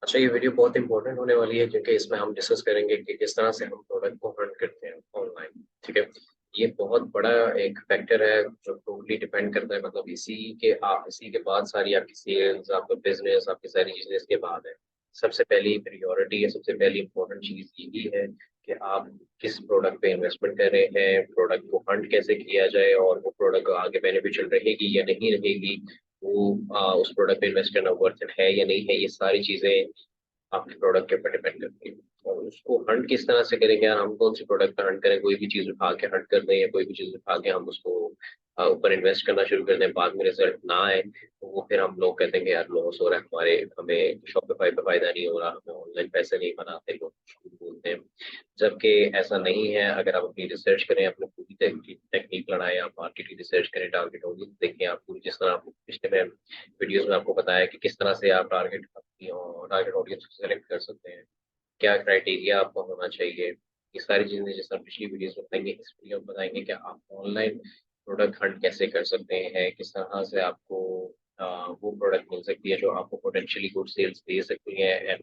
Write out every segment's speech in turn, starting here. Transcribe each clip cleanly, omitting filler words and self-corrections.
अच्छा, ये वीडियो बहुत इंपॉर्टेंट होने वाली है क्योंकि इसमें हम डिस्कस करेंगे कि किस तरह से हम प्रोडक्ट को हंट करते हैं ऑनलाइन। ठीक है। ये बहुत बड़ा एक फैक्टर है जो टोटली डिपेंड करता है, मतलब इसी के बाद सारी आपकी सेल्स, आपका बिजनेस, आपकी सारी चीजें इसके बाद है। सबसे पहली प्रायोरिटी है, सबसे पहली इंपॉर्टेंट चीज यही है कि आप किस प्रोडक्ट पे इन्वेस्टमेंट कर रहे हैं, प्रोडक्ट को हंट कैसे किया जाए और वो प्रोडक्ट आगे बेनिफिशियल रहेगी या नहीं रहेगी, वो उस प्रोडक्ट पे इन्वेस्ट करना वर्थ इट है या नहीं है, ये सारी चीजें आपके प्रोडक्ट के ऊपर डिपेंड करती है। और उसको हंट किस तरह से करेंगे यार, हम कौन सी प्रोडक्ट पर हंट करें, कोई भी चीज उठा के हंट कर दें या कोई भी चीज उठा के हम उसको ऊपर इन्वेस्ट करना शुरू कर दें, बाद में रिजल्ट ना आए तो वो फिर हम लोग कहते हैं कि यार लॉस हो रहा है हमारे, हमें शॉपिफाई पे फायदा नहीं हो रहा, हमें ऑनलाइन पैसे नहीं बनाते, लोग बोलते हैं। जबकि ऐसा नहीं है। अगर आप अपनी रिसर्च करें, अपनी पूरी टेक्निक लड़ाएं, आप मार्केट की रिसर्च करें, टारगेट ऑडियंस देखें, आप पूरी जिस तरह आपको पिछले वीडियोस में आपको बताया कि किस तरह से आप टारगेट ऑडियंस को सेलेक्ट कर सकते हैं, क्या क्राइटेरिया आपको होना चाहिए, ये सारी चीजें जिस तरह पिछली वीडियोस में बताएंगे, इस वीडियो में बताएंगे कि आप ऑनलाइन प्रोडक्ट हंट कैसे कर सकते हैं, किस तरह से आपको वो प्रोडक्ट मिल सकती है जो आपको पोटेंशियली गुड सेल्स दे सकती है।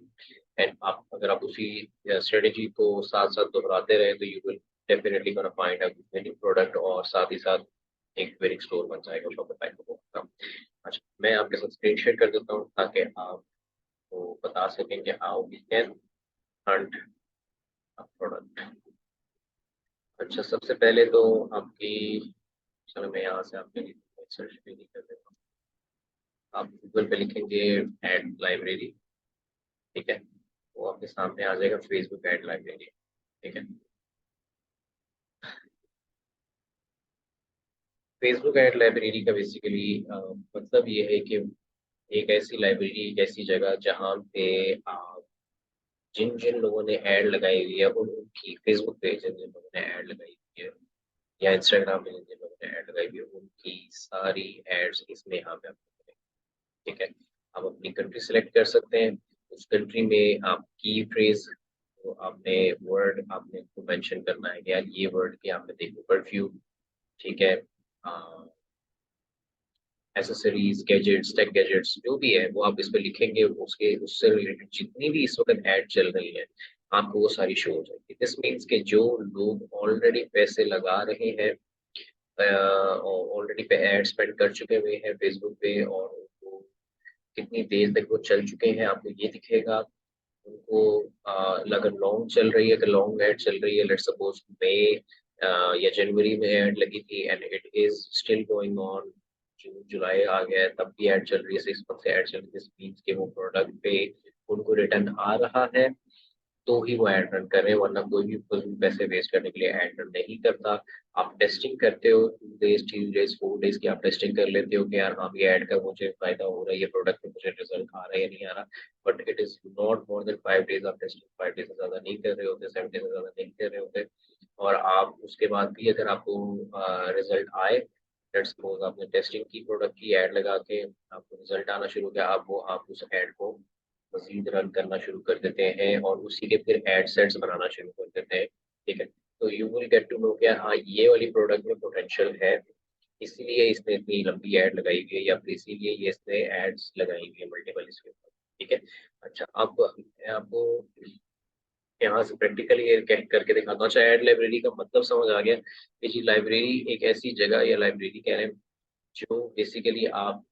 एंड आप अगर आप उसी स्ट्रेटेजी को साथ साथ दोहराते रहे तो you will definitely gonna find a winning product, और साथ ही साथ एक विनिंग स्टोर बन जाएगा शॉपिफाई का। अच्छा, मैं आपके साथ स्क्रीन शेयर कर देता हूँ ताकि आप तो बता सकें कि how we can hunt a product. अच्छा, सबसे पहले तो आपकी, चलो मैं यहाँ से आपके लिए सर्च भी नहीं कर देता हूँ। आप गूगल पे लिखेंगे एड लाइब्रेरी। ठीक है। वो आपके सामने आ जाएगा, फेसबुक एड लाइब्रेरी। ठीक है। फेसबुक एड लाइब्रेरी का बेसिकली मतलब ये है कि एक ऐसी लाइब्रेरी, एक ऐसी जगह जहाँ पे आप जिन जिन लोगों ने ऐड लगाई हुई है उनकी फेसबुक पे जिन जिन लोगों ने ऐड लगाई हुई है या इंस्टाग्राम पे जिन जिन लोगों ने ऐड लगाई हुई है उनकी सारी एड्स इसमें यहाँ पे आपको मिलेंगी। ठीक है। आप अपनी कंट्री सेलेक्ट कर सकते हैं। उस कंट्री में आप की फ्रेज, तो आपने वर्ड आपने को मेंशन करना है कि यार ये वर्ड की आपने देखो परफ्यूम। ठीक है। एसेसरीज, गैजेट्स, टेक गैजेट्स जो भी है वो आप इस पे लिखेंगे, उसके उससे रिलेटेड जितनी भी इस वक्त ऐड चल रही है आपको वो सारी शो हो जाएगी। दिस मीन्स के जो लोग ऑलरेडी पैसे लगा रहे हैं, ऑलरेडी पे एड स्पेंड कर चुके हुए हैं फेसबुक पे, और उनको कितनी देर तक वो चल चुके हैं आपको ये दिखेगा। उनको अगर लॉन्ग चल रही है, अगर लॉन्ग एड चल रही है, लेट्स सपोज मई या जनवरी में ऐड लगी थी and it is still going on, जून जुलाई आ गया है तब भी ऐड चल रही है, 6 मंथ से ऐड चल रही है, मीन्स के वो प्रोडक्ट पे उनको रिटर्न आ रहा है तो ही वो ऐड रन कर रहे हैं, वरना कोई भी फजूल पैसे वेस्ट करने के लिए ऐड रन नहीं करता। आप टेस्टिंग करते हो 2 डेज, 3 डेज, 4 डेज की आप टेस्टिंग कर लेते हो कि यार हाँ ये ऐड का मुझे फायदा हो रहा है, ये प्रोडक्ट में मुझे रिजल्ट आ रहा है या नहीं आ रहा। But it is not more than 5 days, आप टेस्टिंग 5 डेज से ज्यादा नहीं कर रहे होते, 7 डेज से ज्यादा नहीं कर रहे होते। और आप उसके बाद भी अगर आपको रिजल्ट आए, लेट्स सपोज आपने टेस्टिंग की, प्रोडक्ट की ऐड लगा के आपको रिजल्ट आना शुरू किया, आप उस ऐड को मजीद रन करना शुरू कर देते हैं और उसी के फिर एड सेट्स बनाना शुरू कर देते हैं। ठीक है। तो you will get to know क्या, हाँ ये वाली प्रोडक्ट में पोटेंशियल है, इसीलिए इसने इतनी लंबी ऐड लगाई हुई है, या फिर इसीलिए ये इसने एड्स लगाई हुई है मल्टीपल इसके ऊपर। ठीक है। अच्छा, अब मैं आपको यहाँ से प्रैक्टिकली ये कह करके दिखाता हूँ। अच्छा, एड लाइब्रेरी का मतलब समझ आ गया कि जी लाइब्रेरी एक ऐसी जगह या लाइब्रेरी कह रहे हैं जो बेसिकली आप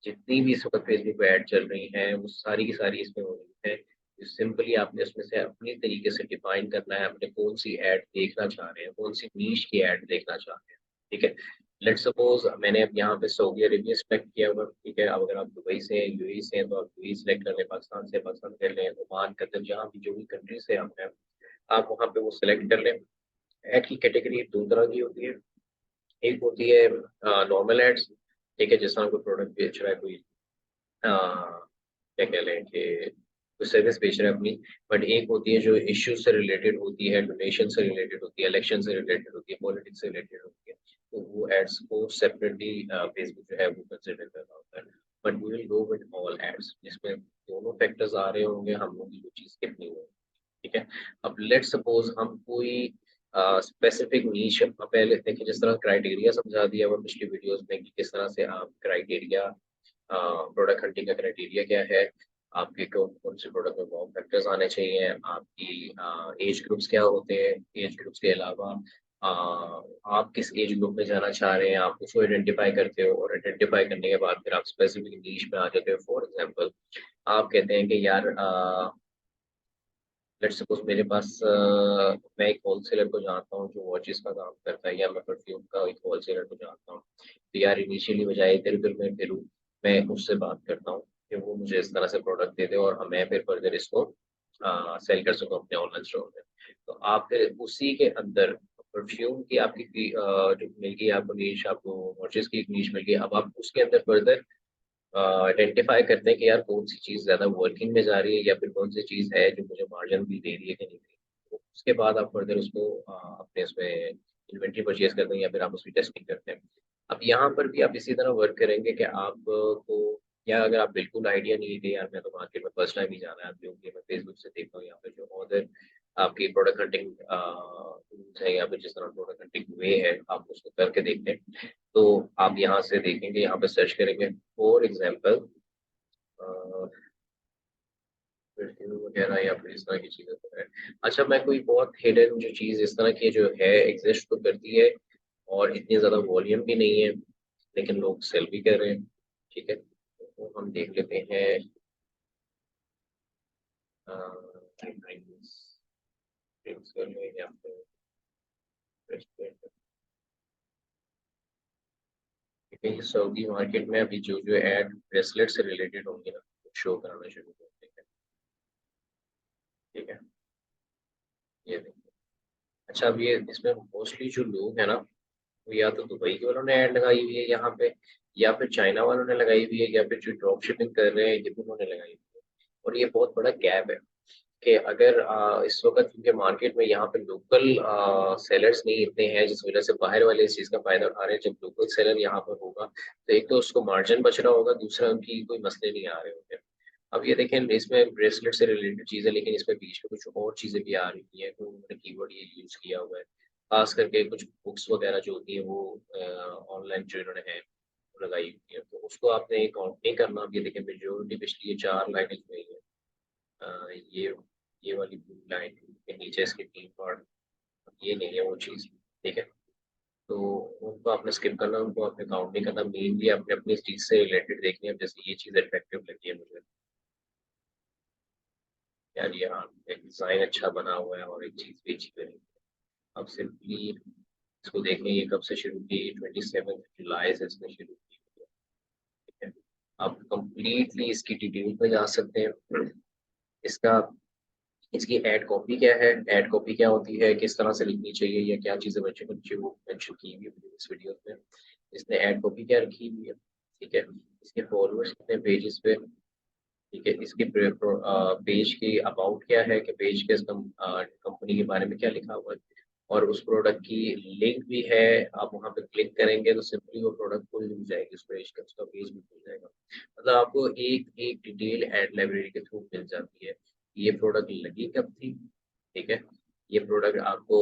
जितनी भी इस वक्त फेसबुक पे ऐड चल रही हैं वो सारी की सारी इसमें हो रही है। सिंपली आपने उसमें से अपनी तरीके से डिफाइन करना है अपने कौन सी ऐड देखना चाह रहे हैं, कौन सी नीश की ऐड देखना चाह रहे हैं। ठीक है। लेट्स सपोज मैंने अब यहाँ पे सऊदी अरेबिया सेलेक्ट किया हुआ। ठीक है। अब अगर आप दुबई से हैं, यूएई से हैं, तो आप यूएई सेलेक्ट कर लें, पाकिस्तान से पाकिस्तान कर लें, ओमान, कतर, जहाँ भी जो भी कंट्री से आप हैं आप वहाँ पे वो सिलेक्ट कर लें। ऐड की कैटेगरी 2 तरह की होती है। एक होती है नॉर्मल एड्स। ठीक है। जिस तरह कोई प्रोडक्ट बेच रहा है, कोई क्या कह लें कि कोई सर्विस बेच रहा है अपनी। बट एक होती है जो इश्यू से रिलेटेड होती है, डोनेशन से रिलेटेड होती है, इलेक्शन से रिलेटेड होती है, पॉलिटिक्स से रिलेटेड होती है, तो वो एड्स को सेपरेटली फेसबुक जो है वो कंसिडर कर रहा होता है। But we will go with all ads जिसमें दोनों फैक्टर्स आ रहे होंगे, हम लोग की वो चीज़ स्किप नहीं होगी। ठीक है। अब लेट सपोज हम कोई स्पेसिफिक नीश, पहले देखिए जिस तरह क्राइटेरिया समझा दिया वो पिछली वीडियोस में कि किस तरह से आप क्राइटेरिया, प्रोडक्ट हंटिंग का क्राइटेरिया क्या है। आपके कौन कौन से प्रोडक्ट में वाव फैक्टर्स आने चाहिए, आपकी एज ग्रुप्स क्या होते हैं, एज ग्रुप्स के अलावा आ, आप किस एज ग्रुप में जाना चाह रहे हैं, आप उसको आइडेंटिफाई करते हो, और आइडेंटिफाई करने के बाद फिर आप स्पेसिफिक नीश में आ जाते हो। फॉर एग्जांपल आप कहते हैं कि यार लेट्स सपोज मेरे पास मैं एक होलसेलर को जानता हूँ जो वॉचेस का काम करता है, या मैं परफ्यूम का एक होलसेलर को जानता हूँ। तो यार इनिशियली बजाय इधर उधर में फिरूँ, मैं उससे बात करता हूँ कि वो मुझे इस तरह से प्रोडक्ट दे दे और मैं फिर फर्दर इसको सेल कर सकूँ अपने ऑनलाइन स्टोर में। तो आप फिर उसी के अंदर परफ्यूम की आपकी जो मिल गई आपको नीश, आपको वॉचेस की एक नीश मिल गई, अब आप उसके अंदर फर्दर आइडेंटिफाई करते हैं कि यार कौन सी चीज़ ज़्यादा वर्किंग में जा रही है, या फिर कौन सी चीज़ है जो मुझे मार्जिन भी दे रही है कि नहीं दे रही है। तो उसके बाद आप फर्दर उसको अपने उसमें इन्वेंट्री परचेज करते हैं, या फिर आप उसकी टेस्टिंग करते हैं। अब यहाँ पर भी आप इसी तरह वर्क करेंगे कि आपको, या अगर आप बिल्कुल आइडिया नहीं है कि यार मैं तो मार्केट में फर्स्ट टाइम ही जाना है, आप जो कि मैं फेसबुक से देखता हूँ, या फिर जो अदर आपकी प्रोडक्ट हंटिंग टूल्स है, या फिर जिस तरह प्रोडक्ट हंटिंग वे है आप उसको करके देखते हैं। तो आप यहाँ से देखेंगे, यहाँ पे सर्च करेंगे फॉर एग्जाम्पल परफ्यूम वगैरह, या फिर इस तरह की चीजें तो है। अच्छा, मैं कोई बहुत हिडन जो चीज इस तरह की जो है एग्जिस्ट तो करती है, और इतनी ज्यादा वॉल्यूम भी नहीं है, लेकिन लोग सेल भी कर रहे हैं, ठीक है, तो हम देख लेते हैं। ड्रिंक्स ड्रिंक्स कर लें, या फिर रेस्टोरेंट। ठीक है, ये सऊदी मार्केट में अभी जो जो एड ब्रेसलेट से रिलेटेड होंगी ना, शो कराना शुरू करते हैं। ठीक है, ये देखिए। अच्छा, अब ये इसमें मोस्टली जो लोग हैं ना, वो या तो दुबई के वालों ने ऐड लगाई हुई है यहाँ पे, या फिर चाइना वालों ने लगाई हुई है, या फिर जो ड्रॉप शिपिंग कर रहे हैं ये उन्होंने लगाई हुई है। और ये बहुत बड़ा गैप है कि अगर इस वक्त क्योंकि मार्केट में यहाँ पे लोकल सेलर्स नहीं इतने हैं, जिस वजह से बाहर वाले इस चीज़ का फायदा उठा रहे हैं। जब लोकल सेलर यहाँ पर होगा तो एक तो उसको मार्जिन बच रहा होगा, दूसरा उनकी कोई मसले नहीं आ रहे होंगे। अब ये देखें, इसमें ब्रेसलेट से रिलेटेड चीज़ है, लेकिन इसमें बीच में कुछ और चीज़ें भी आ रही हैं, तो उन्होंने कीवर्ड ये यूज़ किया हुआ है। खास करके कुछ बुक्स वगैरह जो होती है वो ऑनलाइन जो इन्होंने है लगाई हुई है, तो उसको आपने काउंट नहीं करना। अब ये देखें, मेजोरिटी पिछली ये 4 लाइनें जो है ये वाली ब्लू लाइन के नीचे इसके 3 पार्ट, ये नहीं है वो चीज़। ठीक है, तो उनको आपने स्किप करना, उनको आपने काउंट नहीं करना, मेनली आपने अपनी चीज़ से रिलेटेड देखनी है। जैसे ये चीज़ अट्रैक्टिव लगी है मुझे, यार ये हाँ एक डिज़ाइन अच्छा बना हुआ है और एक चीज़ भी अच्छी बनी। अब सिंपली इसको देखें, ये कब से शुरू की, 27 जुलाई से इसने शुरू की। ठीक है, आप कंप्लीटली इसकी डिटेल पे जा सकते हैं। इसका इसकी एड कॉपी क्या है, एड कॉपी क्या होती है, किस तरह से लिखनी चाहिए, या क्या चीज़ें बच्चे बच्चे वो मेंशन की हुई है इस वीडियो में। इसने एड कॉपी क्या रखी हुई है, ठीक है, इसके फॉलोअर्स कितने पेजेस पे, ठीक है, इसके पेज की अबाउट क्या है, कि पेज के कंपनी के बारे में क्या लिखा हुआ है, और उस प्रोडक्ट की लिंक भी है। आप वहाँ पे क्लिक करेंगे तो सिंपली वो प्रोडक्ट खुल भी जाएगी, उस पेज का उसका पेज भी खुल जाएगा। मतलब आपको एक एक डिटेल एड लाइब्रेरी के थ्रू मिल जाती है। ये प्रोडक्ट लगी कब थी, ठीक है, ये प्रोडक्ट आपको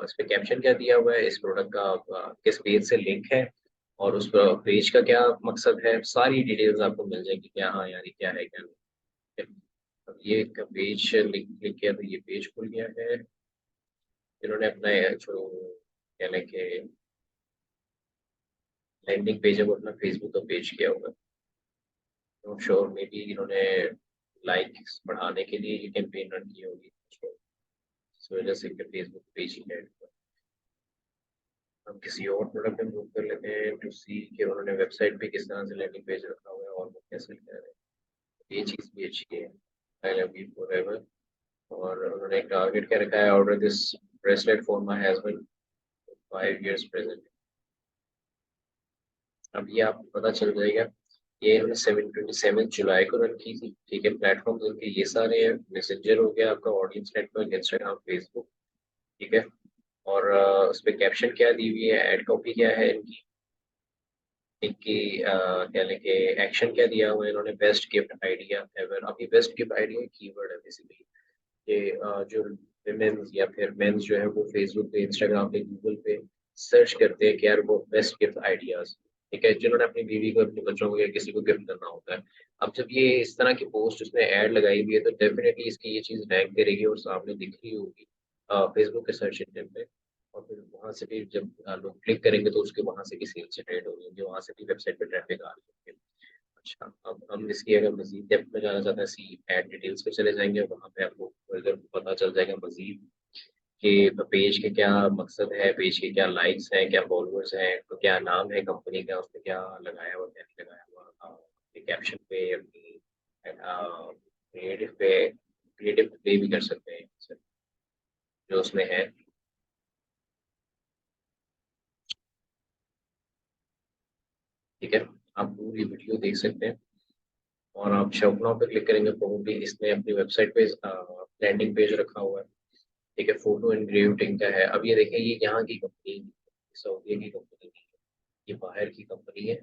इस पे कैप्शन क्या दिया हुआ है, इस प्रोडक्ट का किस पेज से लिंक है, और उस पेज का क्या मकसद है, सारी डिटेल्स आपको मिल जाएगी क्या, हाँ यार ये क्या है क्या नहीं है। अब ये पेज लिंक क्लिक किया तो ये पेज खुल गया है। इन्होंने अपना ये जो कहने के लैंडिंग पेज है वो अपना फेसबुक का पेज किया हुआ है। नॉट श्योर, मे बी इन्होंने लाइक्स बढ़ाने के लिए ये कैंपेन रन की होगी, इस वजह से फेसबुक पेज ही है। हम किसी और प्रोडक्ट में मूव कर लेते हैं टू सी कि उन्होंने वेबसाइट पे किस तरह से लैंडिंग पेज रखा हुआ है और वो कैसे कर रहे हैं। ये चीज़ भी अच्छी है, आई लव यू फॉरएवर। और उन्होंने एक टारगेट क्या रखा है, order this bracelet for my husband 5 years present. अब ये आपको पता चल जाएगा। ये इन्होंने 27 जुलाई को रन की थी, ठीक है। प्लेटफॉर्म उनके ये सारे हैं, मैसेंजर हो गया आपका, ऑडियंस नेटवर्क, इंस्टाग्राम, फेसबुक, ठीक है। और उस पर कैप्शन क्या दी हुई है, एड कॉपी क्या है इनकी, इनकी क्या लेके एक्शन क्या दिया हुआ है इन्होंने, बेस्ट गिफ्ट आइडिया एवर। अभी बेस्ट गिफ्ट आइडिया कीवर्ड है बेसिकली, कि जो विमेन्स या फिर मेंस जो है वो फेसबुक पे, इंस्टाग्राम पे, गूगल पे सर्च करते हैं कि यार वो बेस्ट गिफ्ट आइडियाज, ठीक है, जिन्होंने अपनी बीवी को, अपने बच्चों को या किसी को गिफ्ट करना होता है। अब जब ये इस तरह की पोस्ट उसने ऐड लगाई हुई है तो डेफिनेटली इसकी ये चीज़ रैंक करेगी और सामने दिख रही होगी फेसबुक के सर्च इंजन पे। और फिर वहाँ से भी जब लोग क्लिक करेंगे तो उसके वहाँ से भी सेल्स जनरेट हो रही होंगी, वहाँ से भी वेबसाइट पे ट्रैफिक आ रही होगी। अच्छा, अब हम इसकी अगर मजीद डेप्थ में जाना चाहते हैं, सी ऐड डिटेल्स पे चले जाएंगे, वहाँ पे आपको फर्दर पता चल जाएगा मजीद कि पेज के क्या मकसद है, पेज के क्या लाइक्स हैं, क्या फॉलोअर्स हैं, तो क्या नाम है कंपनी का, उसने क्या लगाया हुआ, क्या नहीं लगाया हुआ, कैप्शन पे अपनी क्रिएटिव पे, क्रिएटिव पे भी कर सकते हैं जो उसमें है। ठीक है, आप पूरी वीडियो देख सकते हैं और आप शौकनाव पे क्लिक करेंगे, प्रोबेबली इसने अपनी वेबसाइट पे लैंडिंग पेज रखा हुआ है। ठीक है, फोटो एनग्रेविंग का है। अब ये देखें, ये यहाँ की कंपनी, सऊदीया की कंपनी नहीं है, ये बाहर की कंपनी है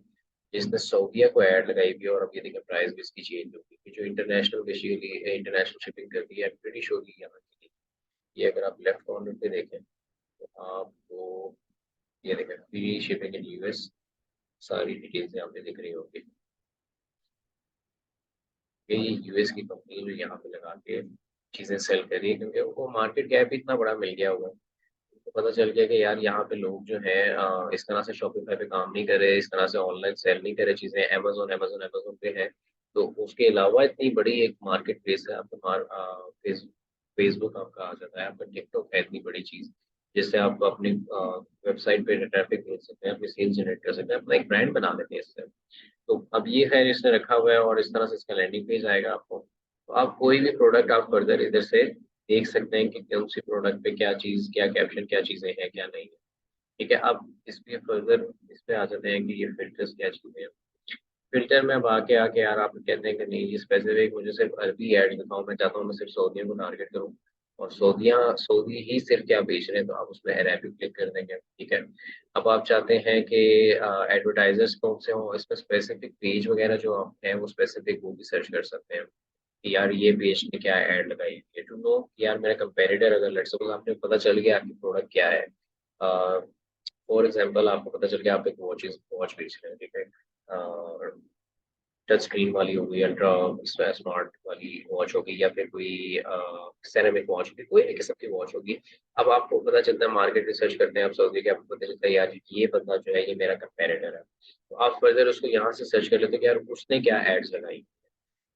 जिसने सऊदीया को ऐड लगाई हुई है। और अब ये देखें प्राइस भी इसकी चेंज होगी, जो इंटरनेशनल बेसिकली इंटरनेशनल शिपिंग करती है प्रीटी श्योर की यहाँ की। ये अगर आप लेफ्ट कॉर्नर पे देखें तो आपको ये देखें फ्री शिपिंग इन यूएस, सारी डिटेल्स यहाँ पे दिख रही होगी। ये यूएस की कंपनी जो यहाँ पे लगा के चीज़ें सेल कर रही है, क्योंकि उनको मार्केट गैप इतना बड़ा मिल गया हुआ है। तो पता चल गया कि यार यहाँ पे लोग जो हैं इस तरह से शॉपिफाई पे काम नहीं कर रहे, इस तरह से ऑनलाइन सेल नहीं कर रहे चीज़ें, अमेजोन अमेजोन अमेजोन पे है। तो उसके अलावा इतनी बड़ी एक मार्केट प्लेस है, आपका फेसबुक आपका आ जाता है, आपका टिकटॉक है इतनी बड़ी चीज़ जिससे आप अपनी वेबसाइट पे ट्रैफिक भेज सकते हैं, अपनी सेल्स जनरेट कर सकते हैं, अपना एक ब्रांड बना लेते हैं इससे। तो अब ये खैर इसने रखा हुआ है और इस तरह से इसका लैंडिंग पेज आएगा आपको। तो आप कोई भी प्रोडक्ट आप फर्दर इधर से देख सकते हैं कि कौन सी प्रोडक्ट पे क्या चीज़, क्या कैप्शन, क्या चीज़ें हैं, क्या नहीं है। ठीक है, अब इस पे फर्दर इस पे आ जाते हैं कि ये फिल्टर्स क्या चीज़ें हैं। फिल्टर में अब आके आके यार आप कहते हैं कि नहीं, ये स्पेसिफिक मुझे सिर्फ अरबी ऐड दिखाओ, मैं चाहता हूँ मैं सिर्फ सऊदियों को टारगेट करूँ और सऊदी ही सिर्फ क्या बेच रहे हैं, तो आप उसमें अरबिक क्लिक कर देंगे। ठीक है, अब आप चाहते हैं कि एडवर्टाइजर्स कौन से हों, इसमें स्पेसिफिक पेज वगैरह जो आप हैं वो स्पेसिफिक वो भी सर्च कर सकते हैं कि यार ये पेज ने क्या ऐड लगाई है, टू नो यार मेरा कंपेरेटर अगर लेट्स सपोज आपने पता चल गया आपकी प्रोडक्ट क्या है। फॉर एग्जांपल आपको पता चल गया आप एक वॉच बेच रहे हैं। ठीक है, टच स्क्रीन वाली हो गई, अल्ट्रा स्मार्ट वाली वॉच होगी, या फिर कोई सेरेमिक वॉच होगी, कोई भी किस्म की वॉच होगी। अब आपको पता चलता है, मार्केट रिसर्च करते हैं आप सऊदी के, आपको पता चलता है यार ये बंदा जो है ये मेरा कंपेरेटर है। तो आप फर्दर उसको यहाँ से सर्च कर लेते हो कि यार उसने क्या एड्स लगाई,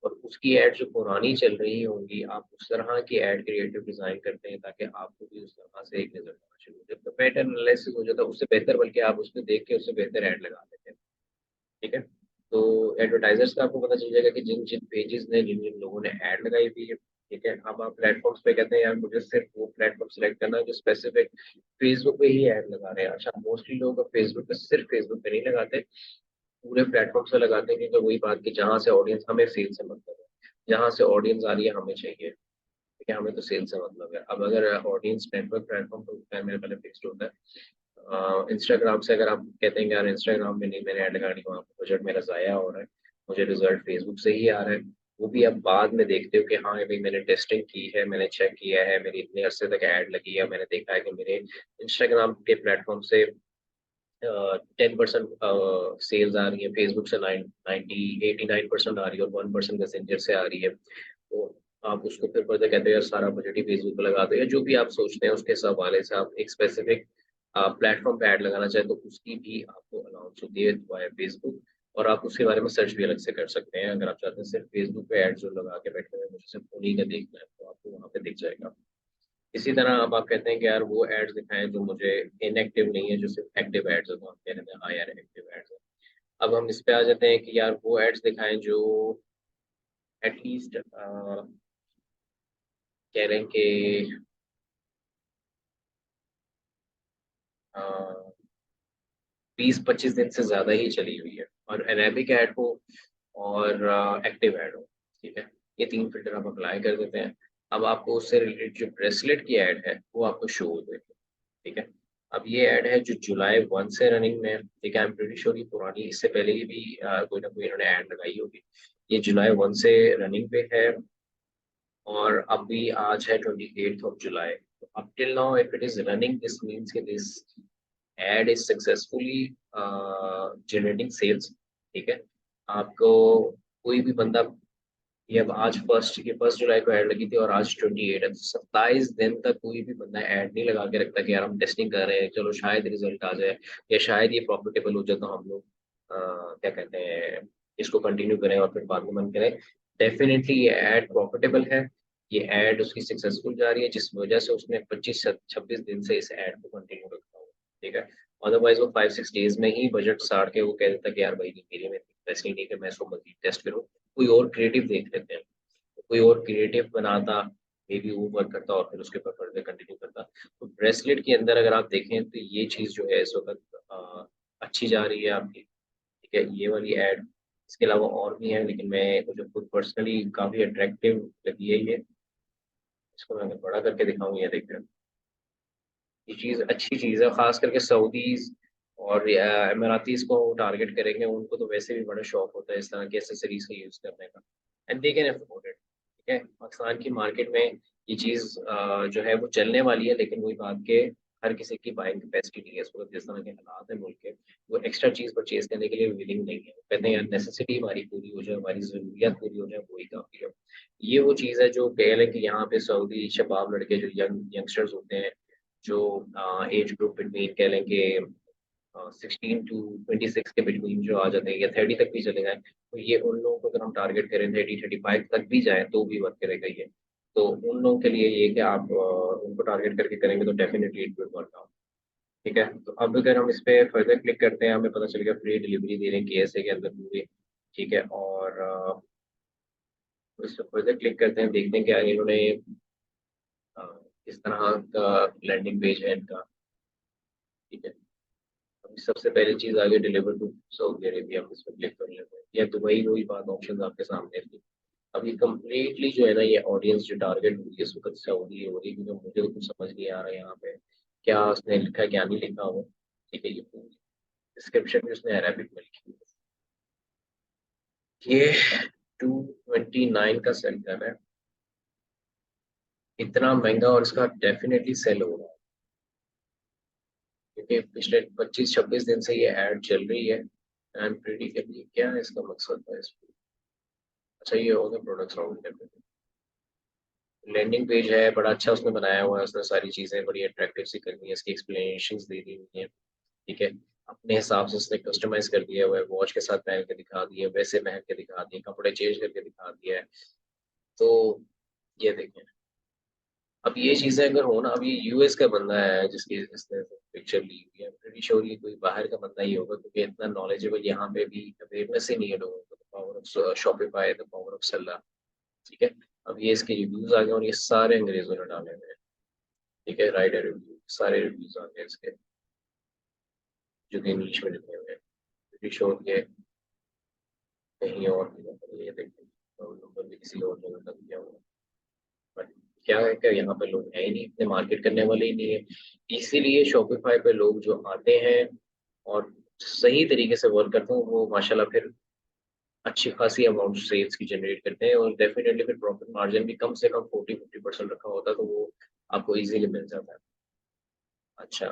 और उसकी एड जो पुरानी चल रही होंगी आप उस तरह की एड क्रिएटिव डिजाइन करते हैं ताकि आपको भी उस तरह से एक नजर आना शुरू हो जाए। तो पैटर्न एनालिसिस हो जाता है उससे बेहतर, बल्कि आप उसमें देख के उससे बेहतर ऐड लगा देते हैं। ठीक है, तो एडवर्टाइजर्स का आपको पता चल जाएगा कि जिन जिन पेजेस ने, जिन जिन लोगों ने ऐड लगाई हुई है। ठीक है, अब आप प्लेटफॉर्म्स पे कहते हैं यार मुझे सिर्फ वो प्लेटफॉर्म सेलेक्ट करना है जो स्पेसिफिक फेसबुक पे ही ऐड लगा रहे हैं। अच्छा, मोस्टली लोग फेसबुक पे सिर्फ फेसबुक पे नहीं लगाते, पूरे प्लेटफॉर्म से लगाते हैं, क्योंकि वही बात कि जहाँ से ऑडियंस, हमें सेल से मतलब है, जहाँ से ऑडियंस आ रही है हमें चाहिए। ठीक है, हमें तो सेल से मतलब है। अब अगर ऑडियंस नेटवर्क प्लेटफॉर्म तो होता है मेरे पहले फिक्स्ड होता है। इंस्टाग्राम से अगर आप कहते हैं कि यार इंस्टाग्राम में नहीं, मैंने ऐड लगानी, वहाँ पर बजट मेरा ज़ाया हो रहा है, मुझे रिजल्ट फेसबुक से ही आ रहा है, वो भी आप बाद में देखते हो कि हाँ ये भाई मैंने टेस्टिंग की है, मैंने चेक किया है, मेरी इतने अरसे तक ऐड लगी है, मैंने देखा है कि मेरे इंस्टाग्राम के प्लेटफॉर्म से 10% सेल्स आ रही है, फेसबुक से 89% आ रही है, और 1% मैसेंजर से आ रही है। तो आप उसको फिर फर्दर कहते हैं यार सारा बजट ही फेसबुक पे लगा दो, या जो भी आप सोचते हैं उसके हवाले से आप एक स्पेसिफिक प्लेटफॉर्म पे ऐड लगाना चाहें तो उसकी भी आपको अलाउंस होती है वाया फेसबुक। और आप उसके बारे में सर्च भी अलग से कर सकते हैं, अगर आप चाहते हैं सिर्फ फेसबुक पे ऐड जो लगा के बैठे हुए हैं मुझे सिर्फ उन्हीं का देखना है तो आपको वहाँ पे दिख जाएगा। इसी तरह अब आप कहते हैं कि यार वो एड्स दिखाएं जो मुझे इनएक्टिव नहीं है, जो सिर्फ एक्टिव एड्स है, तो हम कह रहे हैं हाँ यार एक्टिव एड्स है। अब हम इस पे आ जाते हैं कि यार वो एड्स दिखाएं जो एटलीस्ट कह रहे हैं कि 20-25 दिन से ज्यादा ही चली हुई है, और अरेबिक ऐड हो और एक्टिव ऐड हो। ठीक है, ये तीन फिल्टर आप अप्लाई कर देते हैं। अब आपको उससे रिलेटेड जो ब्रेसलेट की ऐड है वो आपको शो हो जाएगी। ठीक है, अब ये ऐड है जो जुलाई 1 से रनिंग में है। ठीक है, आई एम प्रीटी श्योर ये पुरानी, इससे पहले ही भी कोई ना कोई इन्होंने ऐड लगाई होगी। ये जुलाई 1 से रनिंग पे है, और अभी आज है 28 जुलाई। तो up till now if it is running this means कि this ad is successfully generating sales, ठीक है। आपको कोई भी बंदा, ये अब आज फर्स्ट जुलाई को ऐड लगी थी और आज 28 है, तो 27 दिन तक कोई भी बंदा ऐड नहीं लगा के रखता कि यार हम टेस्टिंग कर रहे हैं, चलो शायद रिजल्ट आ जाए या शायद ये प्रॉफिटेबल हो जाए तो हम लोग क्या कहते हैं इसको कंटिन्यू करें और फिर बाद में मन करें। डेफिनेटली ये ऐड प्रॉफिटेबल है, ये ऐड उसकी सक्सेसफुल जा रही है, जिस वजह से उसने 25-26 दिन से इस ऐड को कंटिन्यू रखा हुआ, ठीक है। अदरवाइज वो 5-6 डेज में ही बजट साड़ के वो कह देता कि यार भाई मेरे में पैसे नहीं है, मैं इसको मजीद टेस्ट करूँ, कोई और क्रिएटिव देख लेते हैं, कोई और क्रिएटिव बनाता, मे बी वो वर्क करता और फिर उसके ऊपर फर्दर कंटिन्यू करता। तो ब्रेसलेट के अंदर अगर आप देखें तो ये चीज़ जो है इस वक्त अच्छी जा रही है आपकी, ठीक है, ये वाली एड। इसके अलावा और भी है लेकिन मैं मुझे खुद पर्सनली काफ़ी अट्रैक्टिव लगी है ये। इसको मैं अगर बड़ा करके दिखाऊँ, ये देखते हैं, ये चीज़ अच्छी चीज़ है, खास करके सऊदीज और अमीरातीज को टारगेट करेंगे, उनको तो वैसे भी बड़ा शौक होता है इस तरह की एसेसरीज का यूज़ करने का, and they can afford it, ठीक है। पाकिस्तान की मार्केट में ये चीज़ जो है वो चलने वाली है, लेकिन वही बात के हर किसी की बाइंग कैपेसिटी नहीं है इस वक्त, जिस तरह के हालात है मुल्क के, वो एक्स्ट्रा चीज़ परचेज करने के लिए विलिंग नहीं है। वो कहते हैं यार नेसेसिटी हमारी पूरी हो जाए, हमारी ज़रूरियात पूरी हो जाए, वही काफ़ी है। ये वो चीज़ है जो कह लें कि यहाँ पे सऊदी शबाब लड़के जो यंगस्टर्स होते हैं, जो एज ग्रुप बिटवीन कह लें कि 16 to 26 के बिटवीन जो आ जाते हैं या 30 तक भी चले जाएं, तो ये उन लोगों को अगर हम टारगेट करें 30-35 तक भी जाए तो भी वर्क करेगा ये। तो उन लोगों के लिए ये कि आप उनको टारगेट करके करेंगे तो definitely it will work out, ठीक है। तो अब अगर हम इस पे फर्दर क्लिक करते हैं, हमें पता चलेगा फ्री डिलीवरी दे रहे हैं केएसए के अंदर पूरी, ठीक है। और इस पे फर्दर क्लिक करते हैं, देखते हैं कि इन्होंने अ, किस तरह का लैंडिंग पेज है इनका, ठीक है। अभी सबसे पहली चीज आगे डिलीवर टू सऊदी अरेबिया, हम इस पर क्लिक कर लेते हैं, या दुबई, वही बात ऑप्शन आपके सामने थी। अभी कंप्लीटली जो है ना ये ऑडियंस जो टारगेट हुई है इस वक्त सऊदी हो रही है, क्योंकि मुझे तो कुछ समझ नहीं आ रहा है यहाँ पे क्या उसने लिखा है क्या नहीं लिखा हुआ, ठीक है। ये पूरी डिस्क्रिप्शन भी उसने अरेबिक में लिखी है। ये 229 का सेल कर रहा है, इतना महंगा, और इसका डेफिनेटली सेल हो रहा है क्योंकि पिछले 25-26 दिन से ये ऐड चल रही है। आई एम प्रीटी कि क्या है इसका मकसद है इस पे। अच्छा, ये हो गया प्रोडक्ट्स राउंड, लैंडिंग पेज है, बड़ा अच्छा उसने बनाया हुआ है, उसने सारी चीज़ें बड़ी अट्रैक्टिव सी करनी है, इसकी एक्सप्लेनेशन दे दी हुई है, ठीक है। अपने हिसाब से उसने कस्टमाइज कर दिया हुआ है, वॉच के साथ पहन के दिखा दिए, वैसे पहन के दिखा दिए, कपड़े चेंज करके दिखा दिया है। तो ये देखें, अब ये चीज़ें अगर हो ना, अब ये यूएस का बंदा है जिसकी इसने पिक्चर ली हुई है, प्रीटी श्योर ये कोई बाहर का बंदा ही होगा, क्योंकि इतना नॉलेजेबल यहाँ पे भी अवेयरनेस ही नहीं है लोगों को, power of Shopify, the power of सेल्ला, ठीक है। अब ये इसके रिव्यूज आ गए और ये सारे अंग्रेजों ने डाले हुए हैं, ठीक है। राइडर रिव्यू, सारे रिव्यूज आ गए इसके जो कि इंग्लिश में लिखे हुए हैं, ब्रिटिश और ये कहीं और भी होता है, ये देखिए और नंबर भी किसी और जगह का दिया हुआ है। बट क्या है कि यहाँ पे लोग हैं ही नहीं, इतने मार्केट करने वाले ही नहीं है, इसीलिए शॉपिफाई पे लोग जो आते हैं और सही तरीके से वर्क करते हैं वो माशाल्लाह फिर अच्छी खासी अमाउंट सेल्स की जनरेट करते हैं, और डेफिनेटली फिर प्रॉफिट मार्जिन भी कम से कम 40-50% रखा होता है, तो वो आपको इजीली मिल जाता है। अच्छा,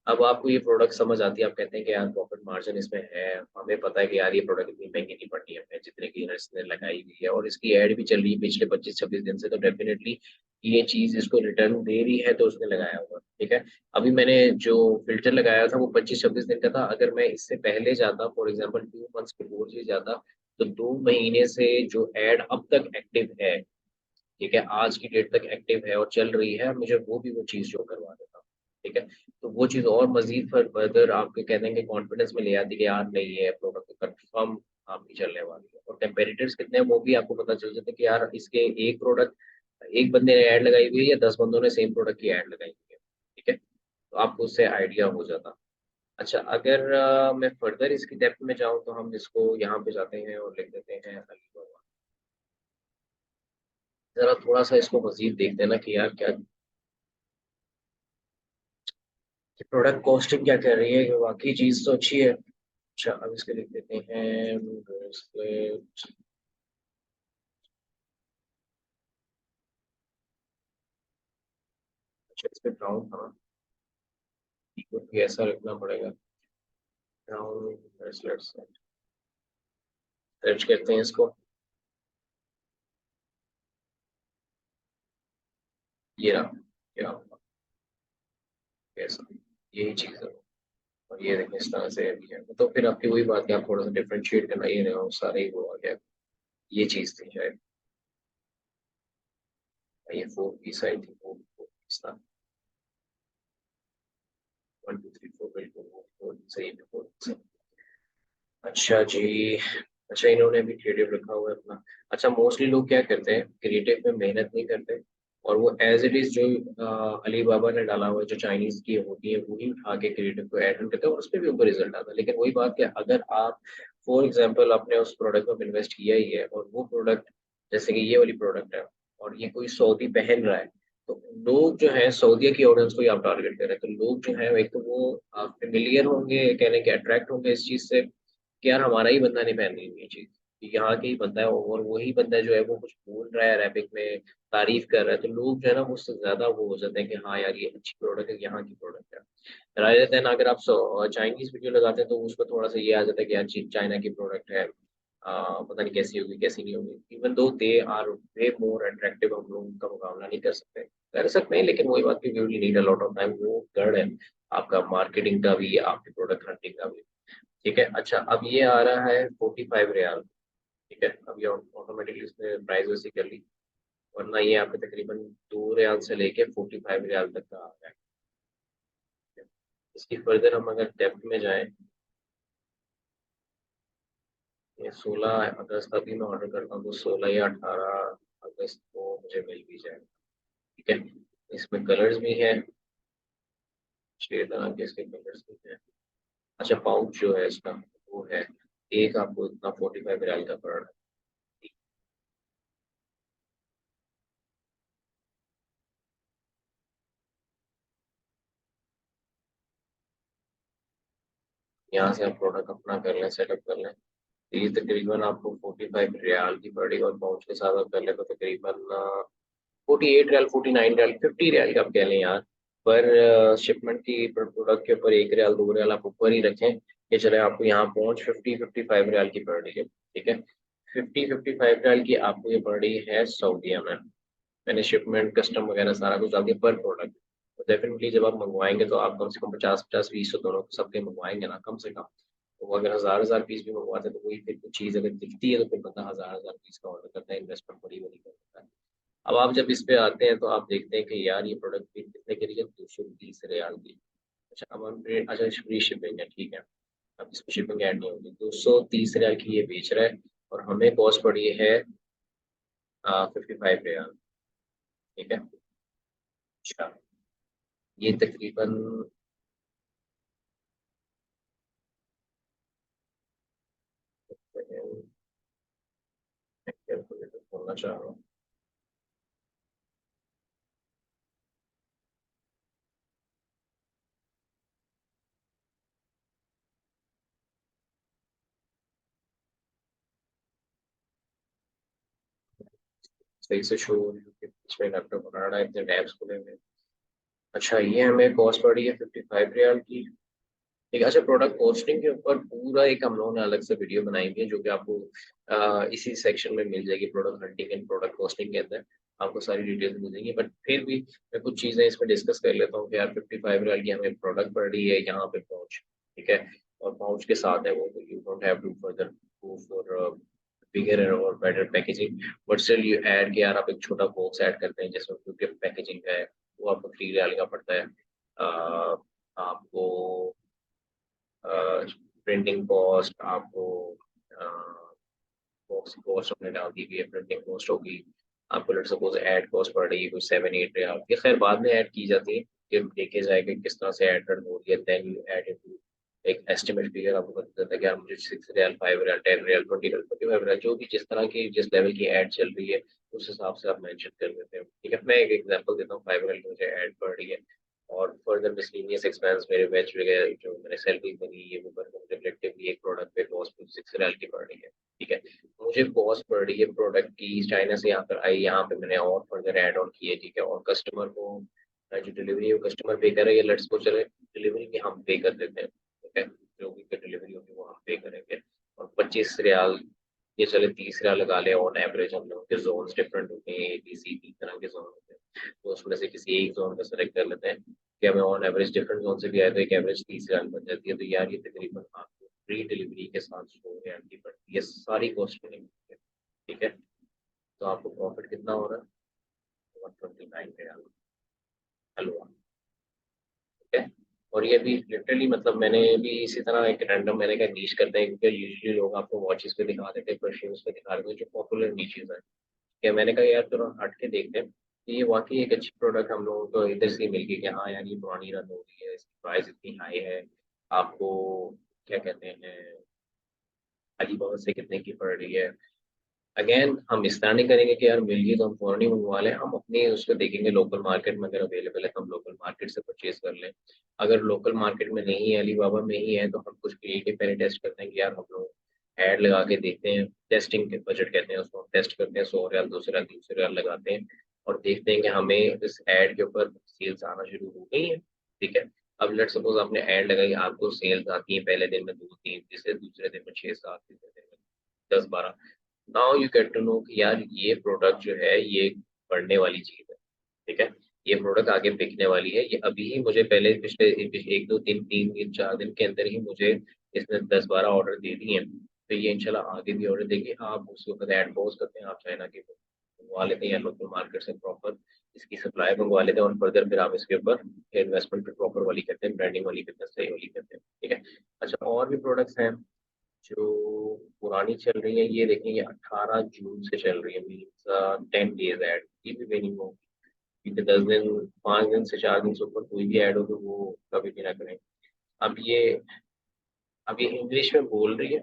अब आपको ये प्रोडक्ट समझ आती है, आप कहते हैं कि यार प्रॉफिट मार्जिन इसमें है, हमें पता है कि यार ये प्रोडक्ट इतनी महंगी नहीं पड़नी है हमें जितने की इसने लगाई हुई है, और इसकी एड भी चल रही है पिछले 25-26 दिन से, तो डेफिनेटली ये चीज इसको रिटर्न दे रही है, तो उसने लगाया होगा, ठीक है। अभी मैंने जो फिल्टर लगाया था वो 25-26 दिन का था, अगर मैं इससे पहले जाता, फॉर एग्जाम्पल 2 मंथ्स बिफोर से जाता, तो 2 महीने से जो एड अब तक एक्टिव है, ठीक है, आज की डेट तक एक्टिव है और चल रही है, मुझे वो भी वो चीज़ शो करवा देता, ठीक है। तो वो चीज़ और मजीद फर्दर आपके कह देंगे कॉन्फिडेंस में ले आती कि यार नहीं है प्रोडक्ट कंफर्म आपकी चलने वाली है, और टेम्परेचर्स कितने हैं वो भी आपको पता चल जाता है कि यार इसके एक प्रोडक्ट, एक बंदे ने ऐड लगाई हुई है या 10 बंदों ने सेम प्रोडक्ट की ऐड लगाई हुई है, ठीक है। तो आपको उससे आइडिया हो जाता। अच्छा, अगर मैं फर्दर इसकी डेप्थ में जाऊँ तो हम इसको यहाँ पे जाते हैं और लिख देते हैं अलीबाबा। जरा थोड़ा सा इसको मजीद देखते हैं ना कि यार क्या प्रोडक्ट कॉस्टिंग क्या कर रही है, कि वाकई चीज तो अच्छी है। अच्छा, अब इसके लिख देते हैं bracelet। अच्छा, इस पे ब्राउन, हाँ क्योंकि ऐसा रखना पड़ेगा। ब्राउन ब्रेसलेट्स सर्च करते हैं इसको। ये रहा, क्या कैसा, यही चीज़ है। और ये देखें इस तरह से भी है, तो फिर आपकी वही बात है, आप थोड़ा सा डिफ्रेंशिएट करना, ये नहीं हो सारे ही वो आ गया। ये चीज़ थी शायद, ये 4 पीस आई थी, 4 पीस था। 1 2 3 4 बिल्कुल 4 सही है, 4। अच्छा जी। अच्छा, इन्होंने भी क्रिएटिव रखा हुआ है अपना। अच्छा, मोस्टली लोग क्या करते हैं, क्रिएटिव में मेहनत नहीं करते, और वो एज इट इज जो अली बाबा ने डाला हुआ है, जो चाइनीज की होती है वही उठा के क्रिएटिव को ऐड करते हैं, और उस पर भी उनको रिजल्ट आता है। लेकिन वही बात कि अगर आप फॉर एग्जाम्पल आपने उस प्रोडक्ट में इन्वेस्ट किया ही है, और वो प्रोडक्ट जैसे कि ये वाली प्रोडक्ट है, और ये कोई सऊदी पहन रहा है, तो लोग जो है सऊदीया की ऑडियंस को ही आप टारगेट कर रहे हैं, तो लोग जो है एक तो वो फेमिलियर होंगे, कहने के अट्रैक्ट होंगे इस चीज से कि यार हमारा ही बंदा नहीं पहन रही है ये चीज, यहाँ के ही बंदा है, और वही बंदा जो है वो कुछ बोल रहा है अरेबिक में, तारीफ कर रहा है, तो लोग जो है ना उससे ज्यादा वो हो जाते हैं कि हाँ यार ये अच्छी प्रोडक्ट है, यहाँ की प्रोडक्ट है। रादर देन अगर आप चाइनीज वीडियो लगाते हैं तो उसमें थोड़ा सा ये आ जाता है कि यार चाइना की प्रोडक्ट है, पता नहीं कैसी होगी कैसी नहीं होगी, even though they are way more attractive, हम लोग उनका मुकाबला नहीं कर सकते हैं, लेकिन वही बात की we need a lot of time, वो गढ़ है आपका मार्केटिंग का भी, आपके प्रोडक्ट हंटिंग का भी। ठीक है। अच्छा, अब ये आ रहा है 45 रियाल। ठीक है, अब ये ऑटोमेटिकली इसने प्राइस वैसी कर ली, वरना ये आपके तकरीबन 2 रियाल से लेके 45 रियाल तक का आ रहा है। इसकी फर्दर हम अगर डेप्थ में जाएं, ये 16 अगस्त अभी मैं ऑर्डर करता हूँ तो 16 या 18 अगस्त को मुझे मिल भी जाएगा। ठीक है, इसमें कलर्स भी हैं, 6 तरह के इसके कलर्स भी हैं। अच्छा, पाउच जो है इसका वो है, एक आपको इतना 45 रियाल का पड़ रहा है। यहाँ से आप प्रोडक्ट अपना कर लें, सेटअप कर लें, तो ये तकरीबन आपको 45 रियाल की पड़ेगी, और पाउच के साथ आप कर ले तो तकरीबन 48 रियाल, 49 रियाल, 50 रियाल का आप कह लें यार। पर शिपमेंट की प्रोडक्ट के ऊपर 1 रियाल 2 रियाल आप ऊपर ही रखें, कि चले आपको यहाँ पहुँच 50 55 रियाल की पड़ रही है। ठीक है, 50 55 रियाल की आपको ये पड़ रही है सऊदीया में। मैंने शिपमेंट कस्टम वगैरह सारा कुछ डाल दिया पर प्रोडक्ट। तो डेफिनेटली जब आप मंगवाएंगे तो आप कम से कम 50 50 20 तो दोनों सबके मंगवाएंगे ना कम से कम। तो वो अगर 1000 1000 पीस भी मंगवाते हैं तो वही फिर कुछ चीज़ अगर दिखती है तो फिर बंदा 1000 1000 पीस का ऑर्डर करता है, इन्वेस्टमेंट बड़ी बड़ी करता है। अब आप जब इस पे आते हैं तो आप देखते हैं कि यार ये प्रोडक्ट भी कितने की रही है, 220 रियाल की। अच्छा, अब हम अच्छा फ्री शिपिंग है, ठीक है, अब इसमें शिपिंग ऐड नहीं होगी, 230 रियाल की ये बेच रहा है, और हमें कॉस्ट पड़ी है 55 रियाल। ठीक है। अच्छा, ये तकरीबन कैलकुलेटर खोलना चाह रहा हूँ। सही से शो इसमें लैपटॉप बना रहा है, इतने टैब्स खुले हुए हैं। अच्छा, ये हमें कॉस्ट पड़ी है 55 रियाल की। ठीक है। अच्छा, प्रोडक्ट कॉस्टिंग के ऊपर पूरा एक हम लोगों ने अलग से वीडियो बनाई हुई है, जो कि आपको इसी सेक्शन में मिल जाएगी, product hunting and product costing के अंदर आपको सारी डिटेल्स मिल जाएंगी। बट फिर भी मैं कुछ चीज़ें इसमें डिस्कस कर लेता हूँ कि यार 55 रियाल की हमें प्रोडक्ट पड़ रही है यहाँ पे पहुँच। ठीक है, और पहुँच के साथ है वो, तो you don't have to further go for bigger और better packaging, but still you add कि यार आप एक छोटा बॉक्स ऐड करते हैं जिसमें गिफ्ट पैकेजिंग है, वो आपको 3 रियाल का पड़ता है। आपको प्रिंटिंग कॉस्ट, आपको बॉक्स कॉस्ट हमने डाल दी हुई है, प्रिंटिंग कॉस्ट होगी आपको, लेट सपोज ऐड कॉस्ट पड़ रही है कोई 7 8 रियाल, ये खैर बाद में ऐड की जाती है, कि देखे जाएगा किस तरह से ऐड रन हो रही है, देन यू ऐड इनटू एक एस्टिमेट फिगर आपको बता देता है कि यार मुझे 6 रियाल 5 रियाल 10 रियाल 20 रियाल 45 रियाल जो भी जिस तरह की जिस लेवल की ऐड चल रही है उस हिसाब से आप मेंशन कर देते हैं। ठीक है, मैं एक एग्जांपल देता हूँ, 5 रियाल की मुझे ऐड पड़ रही है, और फर्दर मिसलेनियस एक्सपेंस मेरे वेज वगैरह जो मैंने सैलरी बनी ये वो करके मुझे रिलेटिवली एक प्रोडक्ट पे कॉस्ट 6 रियाल की पड़ रही है। ठीक है, मुझे कॉस्ट पड़ रही है प्रोडक्ट की चाइना से यहाँ पर आई, यहाँ पे मैंने और फर्दर ऐड ऑन किए। ठीक है, और कस्टमर को जो डिलीवरी है वो कस्टमर पे कर रही है, लेट्स को चले डिलीवरी भी हम पे कर देते हैं, ठीक है, जो भी डिलीवरी होगी वो हम पे करेंगे। और 25 रियाल, ये चले 30 रियाल लगा ले ऑन एवरेज। हम लोग के जोन डिफरेंट होते हैं, ABC 3 तरह के जोन होते हैं, तो उसमें से किसी एक जोन का सेलेक्ट कर लेते हैं कि हमें ऑन एवरेज डिफरेंट जोन से भी आए तो एक एवरेज 30 रियाल बन जाती है। तो यार ये तकरीबन आपको फ्री डिलीवरी के साथ 100 रियाल की पड़ती है, सारी कॉस्ट मिलेंगी, ठीक है। तो आपको प्रॉफिट कितना हो रहा है? 129 रियाल हलवा, ठीक है। और ये भी लिटरली मतलब मैंने भी इसी तरह एक रैंडम मैंने कहा नीश करते हैं, क्योंकि यूजुअली लोग आपको वॉचेस पे दिखा देते हैं, परफ्यूम्स पे दिखा देते हैं जो पॉपुलर नीचेज है। क्या मैंने कहा यार चलो हट के देखते हैं कि ये वाकई एक अच्छी प्रोडक्ट हम लोगों को इधर से मिल गई कि हाँ यार ये पुरानी रन हो रही है, इसकी प्राइस इतनी हाई है, आपको क्या कहते हैं अलीबाबा से कितने की पड़ रही है। अगेन हम इस तरह नहीं करेंगे कि यार मिल गई तो हम फौरन ही मंगवा लें, हम अपने उसको देखेंगे लोकल मार्केट में अगर अवेलेबल है तो हम लोकल मार्केट से परचेज कर लें। अगर लोकल मार्केट में नहीं है, अलीबाबा में ही है, तो हम कुछ क्रिएटिव पहले टेस्ट करते हैं कि यार हम लोग ऐड लगा के देखते हैं, टेस्टिंग के बजट कहते हैं उसको, हम टेस्ट करते हैं 100 रियाल 200 रियाल 300 रियाल लगाते हैं और देखते हैं कि हमें इस ऐड के ऊपर सेल्स आना शुरू हो गई है, ठीक है। अब लेट सपोज आपने ऐड लगाई, आपको सेल्स आती है पहले दिन में 2 3, तीसरे दूसरे दिन में 6 7, तीसरे दिन में 10 12। Now you get to know कि यार ये प्रोडक्ट जो है ये बढ़ने वाली चीज है, ठीक है। ये प्रोडक्ट आगे बिकने वाली है, ये अभी ही मुझे पहले पिछले 1 2 3 3 4 दिन के अंदर ही मुझे इसने 10 12 ऑर्डर दे दिए हैं, तो ये इंशाल्लाह आगे भी ऑर्डर देगी। आप उसके ऊपर ऐड पोस्ट करते हैं, आप चाइना के मंगवा लेते हैं या लोकल मार्केट से प्रॉपर इसकी सप्लाई मंगवा लेते हैं और फर्दर फिर आप इसके ऊपर इन्वेस्टमेंट फिर प्रॉपर वाली करते हैं, ब्रांडिंग वाली करते हैं, सही वाली करते हैं, ठीक है। अच्छा और भी प्रोडक्ट्स हैं जो पुरानी चल रही है, ये देखें ये 18 जून से चल रही है, मीन्स 10 डेज ऐड, ये भी वेरी लो, क्योंकि 10 दिन 5 दिन से 4 दिन से ऊपर कोई भी ऐड हो तो वो कभी भी ना करें। अब ये अब ये इंग्लिश में बोल रही है,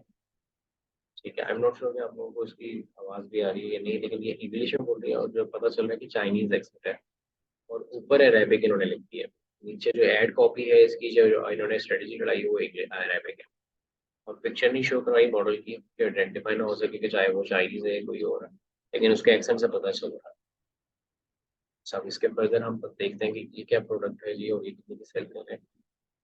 ठीक है, आई एम नॉट श्योर कि आप लोगों को इसकी आवाज़ भी आ रही है या नहीं, लेकिन ये इंग्लिश में बोल रही है और जो पता चल रहा है कि चाइनीज एक्सेंट है, और ऊपर अरेबिक इन्होंने लिख दी है। नीचे जो एड कॉपी है इसकी जो इन्होंने स्ट्रेटेजी चलाई है वो अरेबिक है, और पिक्चर नहीं शो करवाई मॉडल की कि आइडेंटिफाई ना हो सके कि चाहे वो चाइनीज है कोई और है, लेकिन उसके एक्सेंट से पता चल रहा है। सब इसके फर्दर हम देखते हैं कि ये क्या प्रोडक्ट है जी और ये कितनी की सेल कर रहे हैं,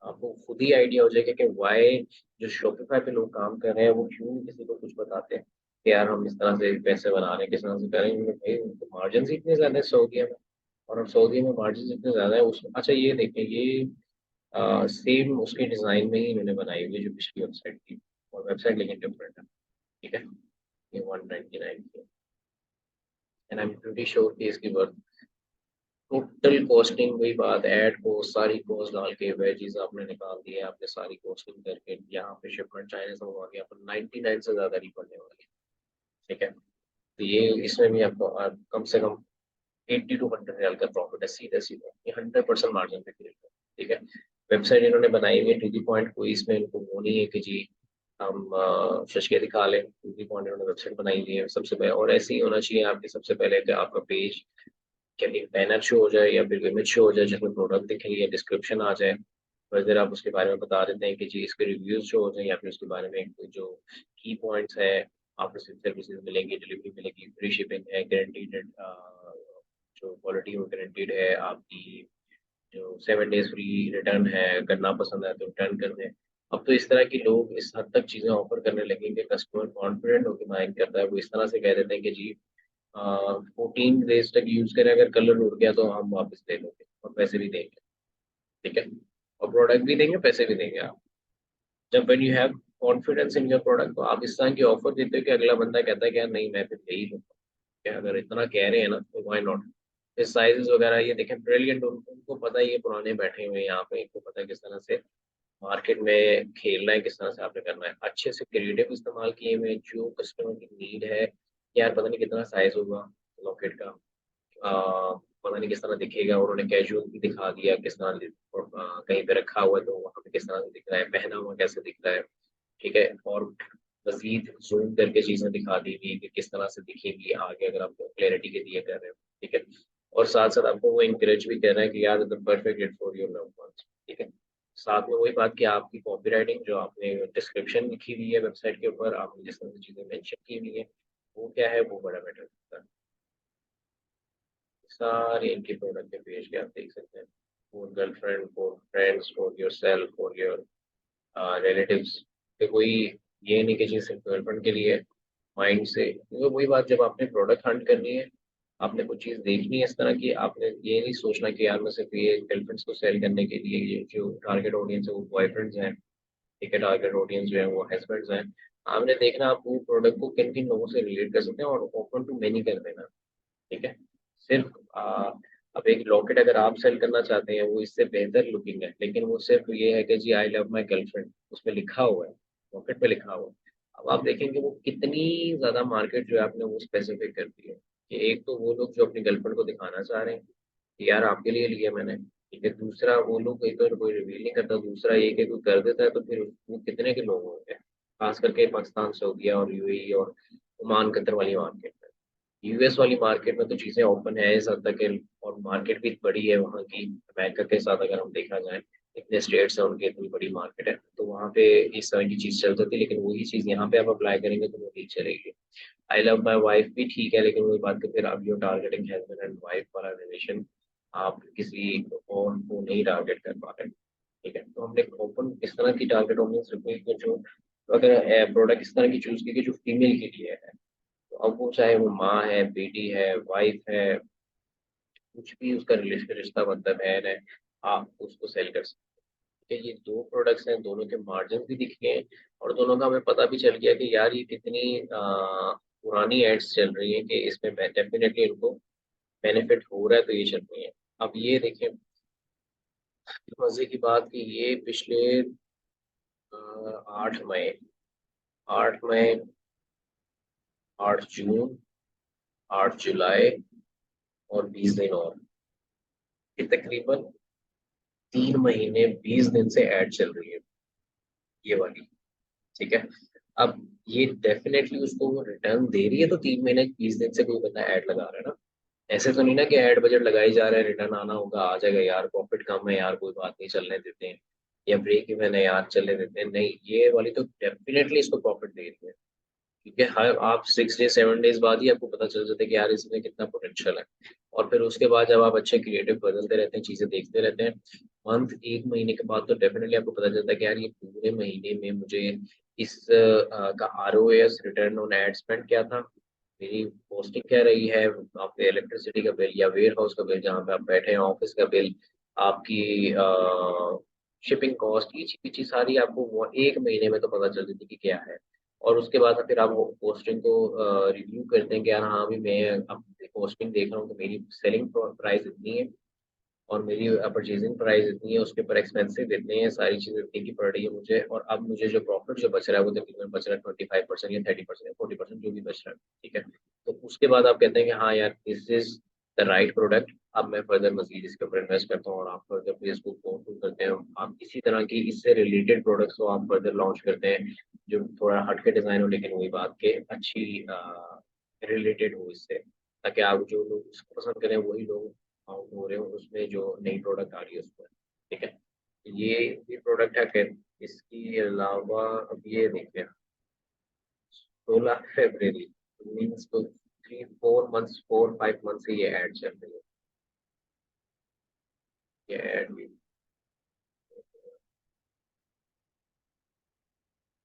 आपको खुद ही आइडिया हो जाएगा कि वाई जो शॉपिफाई पे लोग काम कर रहे हैं वो क्यों नहीं किसी को कुछ बताते हैं कि यार हम इस तरह से पैसे बना रहे हैं, किस तरह से करेंगे, भाई मार्जिन इतने ज्यादा है सऊदीया में, और अब सऊदी में मार्जिन इतने ज्यादा है उस अच्छा ये देखें ये सेम उसके डिजाइन में ही मैंने बनाई हुई है जो पिछली वेबसाइट थी, और वेबसाइट लेकिन डिफरेंट है, ठीक है। ये 199 की, and I am pretty sure कि इसकी वर्थ टोटल कॉस्टिंग वही बात, ऐड को सारी कॉस्ट डाल के वेजीज आपने निकाल दी है, आपने सारी कॉस्टिंग करके यहाँ पे शिपमेंट चाइना से मंगवा के आपको 99 से ज्यादा नहीं पड़ने वाली है, ठीक है। तो ये इसमें भी आपको कम से कम 80 to 100 रियाल का प्रॉफिट है, सीधा सीधा ये 100% मार्जिन पे क्रिएट है, ठीक है। वेबसाइट इन्होंने बनाई हुई है टू दी पॉइंट, कोई इसमें इनको वो नहीं है कि जी हम शश दिखा लें, टू दी पॉइंट इन्होंने वेबसाइट बनाई हुई है सबसे पहले, और ऐसे ही होना चाहिए आपके सबसे पहले कि आपका पेज क्या एक बैनर शो हो जाए या फिर इमेज शो हो जाए जिसमें प्रोडक्ट दिखे या डिस्क्रिप्शन आ जाए, फिर आप उसके बारे में बता देते हैं कि जी इसके रिव्यूज शो हो जाए या फिर उसके बारे में जो की पॉइंट्स है, आपको सर्विसेज मिलेंगी, डिलीवरी मिलेगी, फ्री शिपिंग है, गारंटीड जो क्वालिटी वो गारंटीड है आपकी, जो 7 डेज फ्री रिटर्न है, करना पसंद है तो रिटर्न कर दें। अब तो इस तरह की लोग इस हद तक चीज़ें ऑफर करने लगेंगे, कस्टमर कॉन्फिडेंट होकर बाइंग करता है, वो इस तरह से कह देते हैं कि जी 14 डेज तक यूज करें, अगर कलर उड़ गया तो हम वापस ले लेंगे और पैसे भी देंगे, ठीक है, और प्रोडक्ट भी देंगे पैसे भी देंगे आप। जब when you have confidence in your product तो आप इस तरह की ऑफर देते हो कि अगला बंदा कहता है कि यार नहीं मैं फिर ले ही लूंगा, क्या अगर इतना कह रहे हैं ना तो व्हाई नॉट। फिर साइजेस वगैरह ये देखें ब्रिलियंट, उनको पता है ये पुराने बैठे हुए हैं यहाँ पे, इनको पता है किस तरह से मार्केट में खेलना है, किस तरह से आपने करना है, अच्छे से क्रिएटिव इस्तेमाल किए हुए हैं, जो कस्टमर की नीड है, यार पता नहीं कितना साइज होगा लॉकेट का, पता नहीं किस तरह दिखेगा, उन्होंने कैजुअल भी दिखा दिया किस तरह कहीं पे रखा हुआ है तो वहाँ पे किस तरह से दिख रहा है, पहना हुआ कैसे दिख रहा है, ठीक है। और मजीद जूम करके चीजें दिखा दी हुई कि किस तरह से दिखेगी आगे अगर आपको क्लैरिटी के लिए कर रहे हो, ठीक है। और साथ साथ आपको वो इंकरेज भी कर रहा है कि यार the perfect it for your loved ones, ठीक है। साथ में वही बात कि आपकी कॉपी राइटिंग जो आपने डिस्क्रिप्शन लिखी हुई है वेबसाइट के ऊपर, आपने जिस तरह से चीजें मेंशन की हुई है वो क्या है, वो बड़ा बेटर होता है। सारे इनके प्रोडक्ट के पेज के आप देख सकते हैं, for girlfriend, for friends, for yourself, for your relatives. तो कोई ये नहीं कि जी सिर्फ गर्लफ्रेंड के लिए माइंड से, क्योंकि वही बात, जब आपने प्रोडक्ट हंट करनी है, आपने कुछ चीज़ देखनी है इस तरह की, आपने ये नहीं सोचना कि यार मैं सिर्फ ये गर्लफ्रेंड्स को सेल करने के लिए, ये जो टारगेट ऑडियंस है वो बॉयफ्रेंड्स हैं, ठीक है, टारगेट ऑडियंस जो है वो हस्बैंड्स हैं। आपने देखना आप वो प्रोडक्ट को किन किन लोगों से रिलेट कर सकते हैं और ओपन टू मेनी कर देना, ठीक है। सिर्फ अब एक लॉकेट अगर आप सेल करना चाहते हैं वो इससे बेहतर लुकिंग है, लेकिन वो सिर्फ ये है कि जी आई लव माई गर्लफ्रेंड उसमें लिखा हुआ है, लॉकेट पे लिखा हुआ है। अब आप देखेंगे वो कितनी ज्यादा मार्केट जो है आपने वो स्पेसिफिक कर दी है, कि एक तो वो लोग जो अपनी गर्लफ्रेंड को दिखाना चाह रहे हैं कि यार आपके लिए लिया मैंने, ठीक है। दूसरा वो लोग एक तो कोई रिवील नहीं करता, दूसरा ये कि कोई कर देता है तो फिर वो कितने के लोग होंगे, खास करके पाकिस्तान, सऊदीया और यूएई और ओमान, कतर वाली मार्केट में। यूएस वाली मार्केट में तो चीज़ें ओपन है इस हद तक और मार्केट भी बड़ी है वहाँ की, अमेरिका के साथ अगर हम देखा जाए, इतने स्टेट्स हैं उनकी, इतनी बड़ी मार्केट है, तो वहाँ पे इस तरह की चीज़ चल सकती है। लेकिन वही चीज़ यहाँ पे आप अप्लाई करेंगे तो वो ठीक चलेगी। आई लव माई वाइफ भी ठीक है, लेकिन वही बात कि फिर आप जो टारगेटिंग हस्बैंड एंड वाइफ वाला रिलेशन, आप किसी और को नहीं टारगेट कर पा रहे, ठीक है। तो हमने ओपन इस तरह की टारगेट ऑडियंस रखी है जो, अगर प्रोडक्ट इस तरह की चूज की कि जो फीमेल के लिए है, तो अब वो चाहे वो माँ है, बेटी है, वाइफ है, कुछ भी उसका रिलेशन रिश्ता बनता है, बहन है, आप उसको सेल कर सकते हैं। ये दो प्रोडक्ट्स हैं, दोनों के मार्जिन भी दिखे हैं और दोनों का हमें पता भी चल गया कि यार ये कितनी पुरानी एड्स चल रही है कि इसमें डेफिनेटली इनको बेनिफिट हो रहा है, तो ये चल रही है। अब ये देखें मजे की बात कि ये पिछले 8 मई, 8 मई, 8 जून, 8 जुलाई और 20 दिन और, ये तकरीबन 3 महीने 20 दिन से ऐड चल रही है ये वाली, ठीक है। अब ये डेफिनेटली उसको वो रिटर्न दे रही है, तो 3 महीने 20 दिन से कोई बंदा ऐड लगा रहा है ना। ऐसे तो नहीं ना कि ऐड बजट लगाई जा रहा है, रिटर्न आना होगा आ जाएगा, यार प्रॉफिट कम है यार कोई बात नहीं चलने देते हैं, या ब्रेक इवन है यार चलने देते हैं, नहीं, ये वाली तो डेफिनेटली इसको प्रॉफिट दे रही है, ठीक है। हर आप 6 डे 7 डेज बाद ही आपको पता चल जाता है कि यार इसमें कितना पोटेंशियल है। और फिर उसके बाद जब आप अच्छे क्रिएटिव बदलते रहते हैं, चीजें देखते रहते हैं, मंथ, 1 महीने के बाद तो डेफिनेटली आपको पता चलता है कि यार ये पूरे महीने में मुझे इस का ROAS, return on ad spend क्या था, मेरी पोस्टिंग क्या रही है, आपके इलेक्ट्रिसिटी का बिल या वेयर हाउस का बिल जहाँ पे आप बैठे हैं, ऑफिस का बिल, आपकी शिपिंग कॉस्ट, ये चीज सारी आपको वो 1 महीने में तो पता चल जाती है कि क्या है। और उसके बाद फिर आप पोस्टिंग को रिव्यू करते हैं कि यार हाँ अभी मैं अब पोस्टिंग देख रहा हूँ कि मेरी सेलिंग प्राइस इतनी है और मेरी परचेजिंग प्राइस इतनी है, उसके ऊपर एक्सपेंसिव इतने हैं, सारी चीज़ें इतनी की पड़ रही है मुझे, और अब मुझे जो प्रॉफिट जो बच रहा है वो तकरीबन बच रहा है 25% या 30% या 40%, जो भी बच रहा है, ठीक है। तो उसके बाद आप कहते हैं कि हाँ यार this is the right product, अब मैं फर्दर मजीद इसके ऊपर इन्वेस्ट करता हूँ, और आप फर्दर फिर इसको गो थ्रू करते हैं, आप इसी तरह की इससे रिलेटेड प्रोडक्ट्स को आप फर्दर लॉन्च करते हैं, जो थोड़ा हट के डिज़ाइन हो, लेकिन वही बात के अच्छी रिलेटेड हो इससे, ताकि आप जो लोग उसको पसंद करें वही लोग आउट हो रहे हो उसमें, जो नई प्रोडक्ट आ रही है उसमें, ठीक है। ये भी प्रोडक्ट है। फिर इसके अलावा अब ये देखिए, 16 फरवरी, मीन्स तो 3 4 मंथ्स, 4 5 मंथ से ये ऐड चल रही है, ये ऐड भी।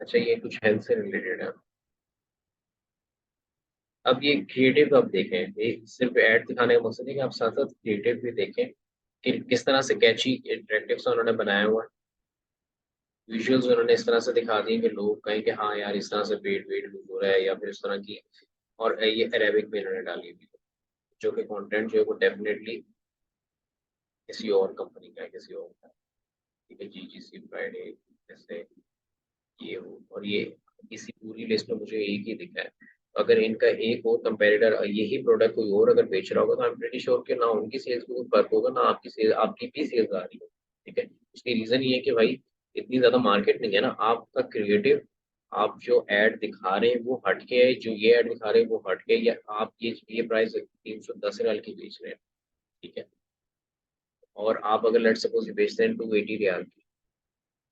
अच्छा ये कुछ हेल्थ से रिलेटेड है। अब ये क्रिएटिव आप देखें, एक सिर्फ ऐड दिखाने का मकसद है कि आप साथ साथ क्रिएटिव भी देखें कि किस तरह से कैची इंटरेक्टिव सा उन्होंने बनाया हुआ है। विजुअल्स उन्होंने इस तरह से दिखा दिए कि लोग कहें कि हाँ यार इस तरह से पेट वेट लूज हो रहा है, या फिर इस तरह की, और ये अरेबिक में इन्होंने डाली हुई है, जो कि कंटेंट जो है वो डेफिनेटली किसी और कंपनी का है, किसी और का है, ठीक है। GGC फ्राइडे जैसे ये हो, और ये इसी पूरी लिस्ट में मुझे एक ही दिखा है। अगर इनका एक और कंपेरेटर यही प्रोडक्ट कोई और अगर बेच रहा होगा, तो आई एम प्रीटी श्योर कि ना उनकी सेल्स में कोई फर्क होगा, ना आपकी सेल, आपकी भी सेल्स आ रही है, ठीक है। उसकी रीजन ये है कि भाई इतनी ज्यादा मार्केट नहीं है ना, आपका क्रिएटिव, आप जो ऐड दिखा रहे हैं वो हटके है, जो ये ऐड दिखा रहे हैं वो हटके, या आप ये प्राइस 310 रियाल की बेच रहे हैं, ठीक है, और आप अगर लेट सपोज बेचते हैं 280 रियाल,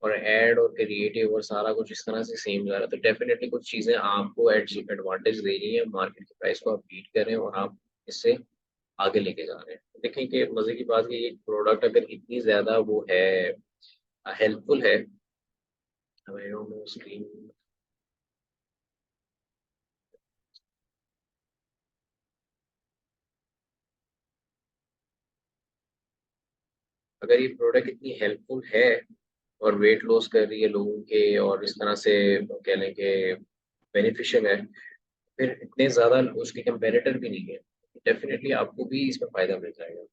और एड और क्रिएटिव और सारा कुछ इस तरह से सेम जा रहा है, तो डेफिनेटली कुछ चीज़ें आपको एडवांटेज दे रही है, मार्केट के प्राइस को आप बीट करें और आप इससे आगे लेके जा रहे हैं। देखें कि मजे की बात ये प्रोडक्ट अगर इतनी ज्यादा वो है, हेल्पफुल है, हमें स्क्रीन, अगर ये प्रोडक्ट इतनी हेल्पफुल है और वेट लॉस कर रही है लोगों के और इस तरह से कह लें कि बेनिफिशियल है, फिर इतने ज़्यादा उसके कंपेरेटर भी नहीं है, डेफिनेटली आपको भी इसमें फ़ायदा मिल जाएगा।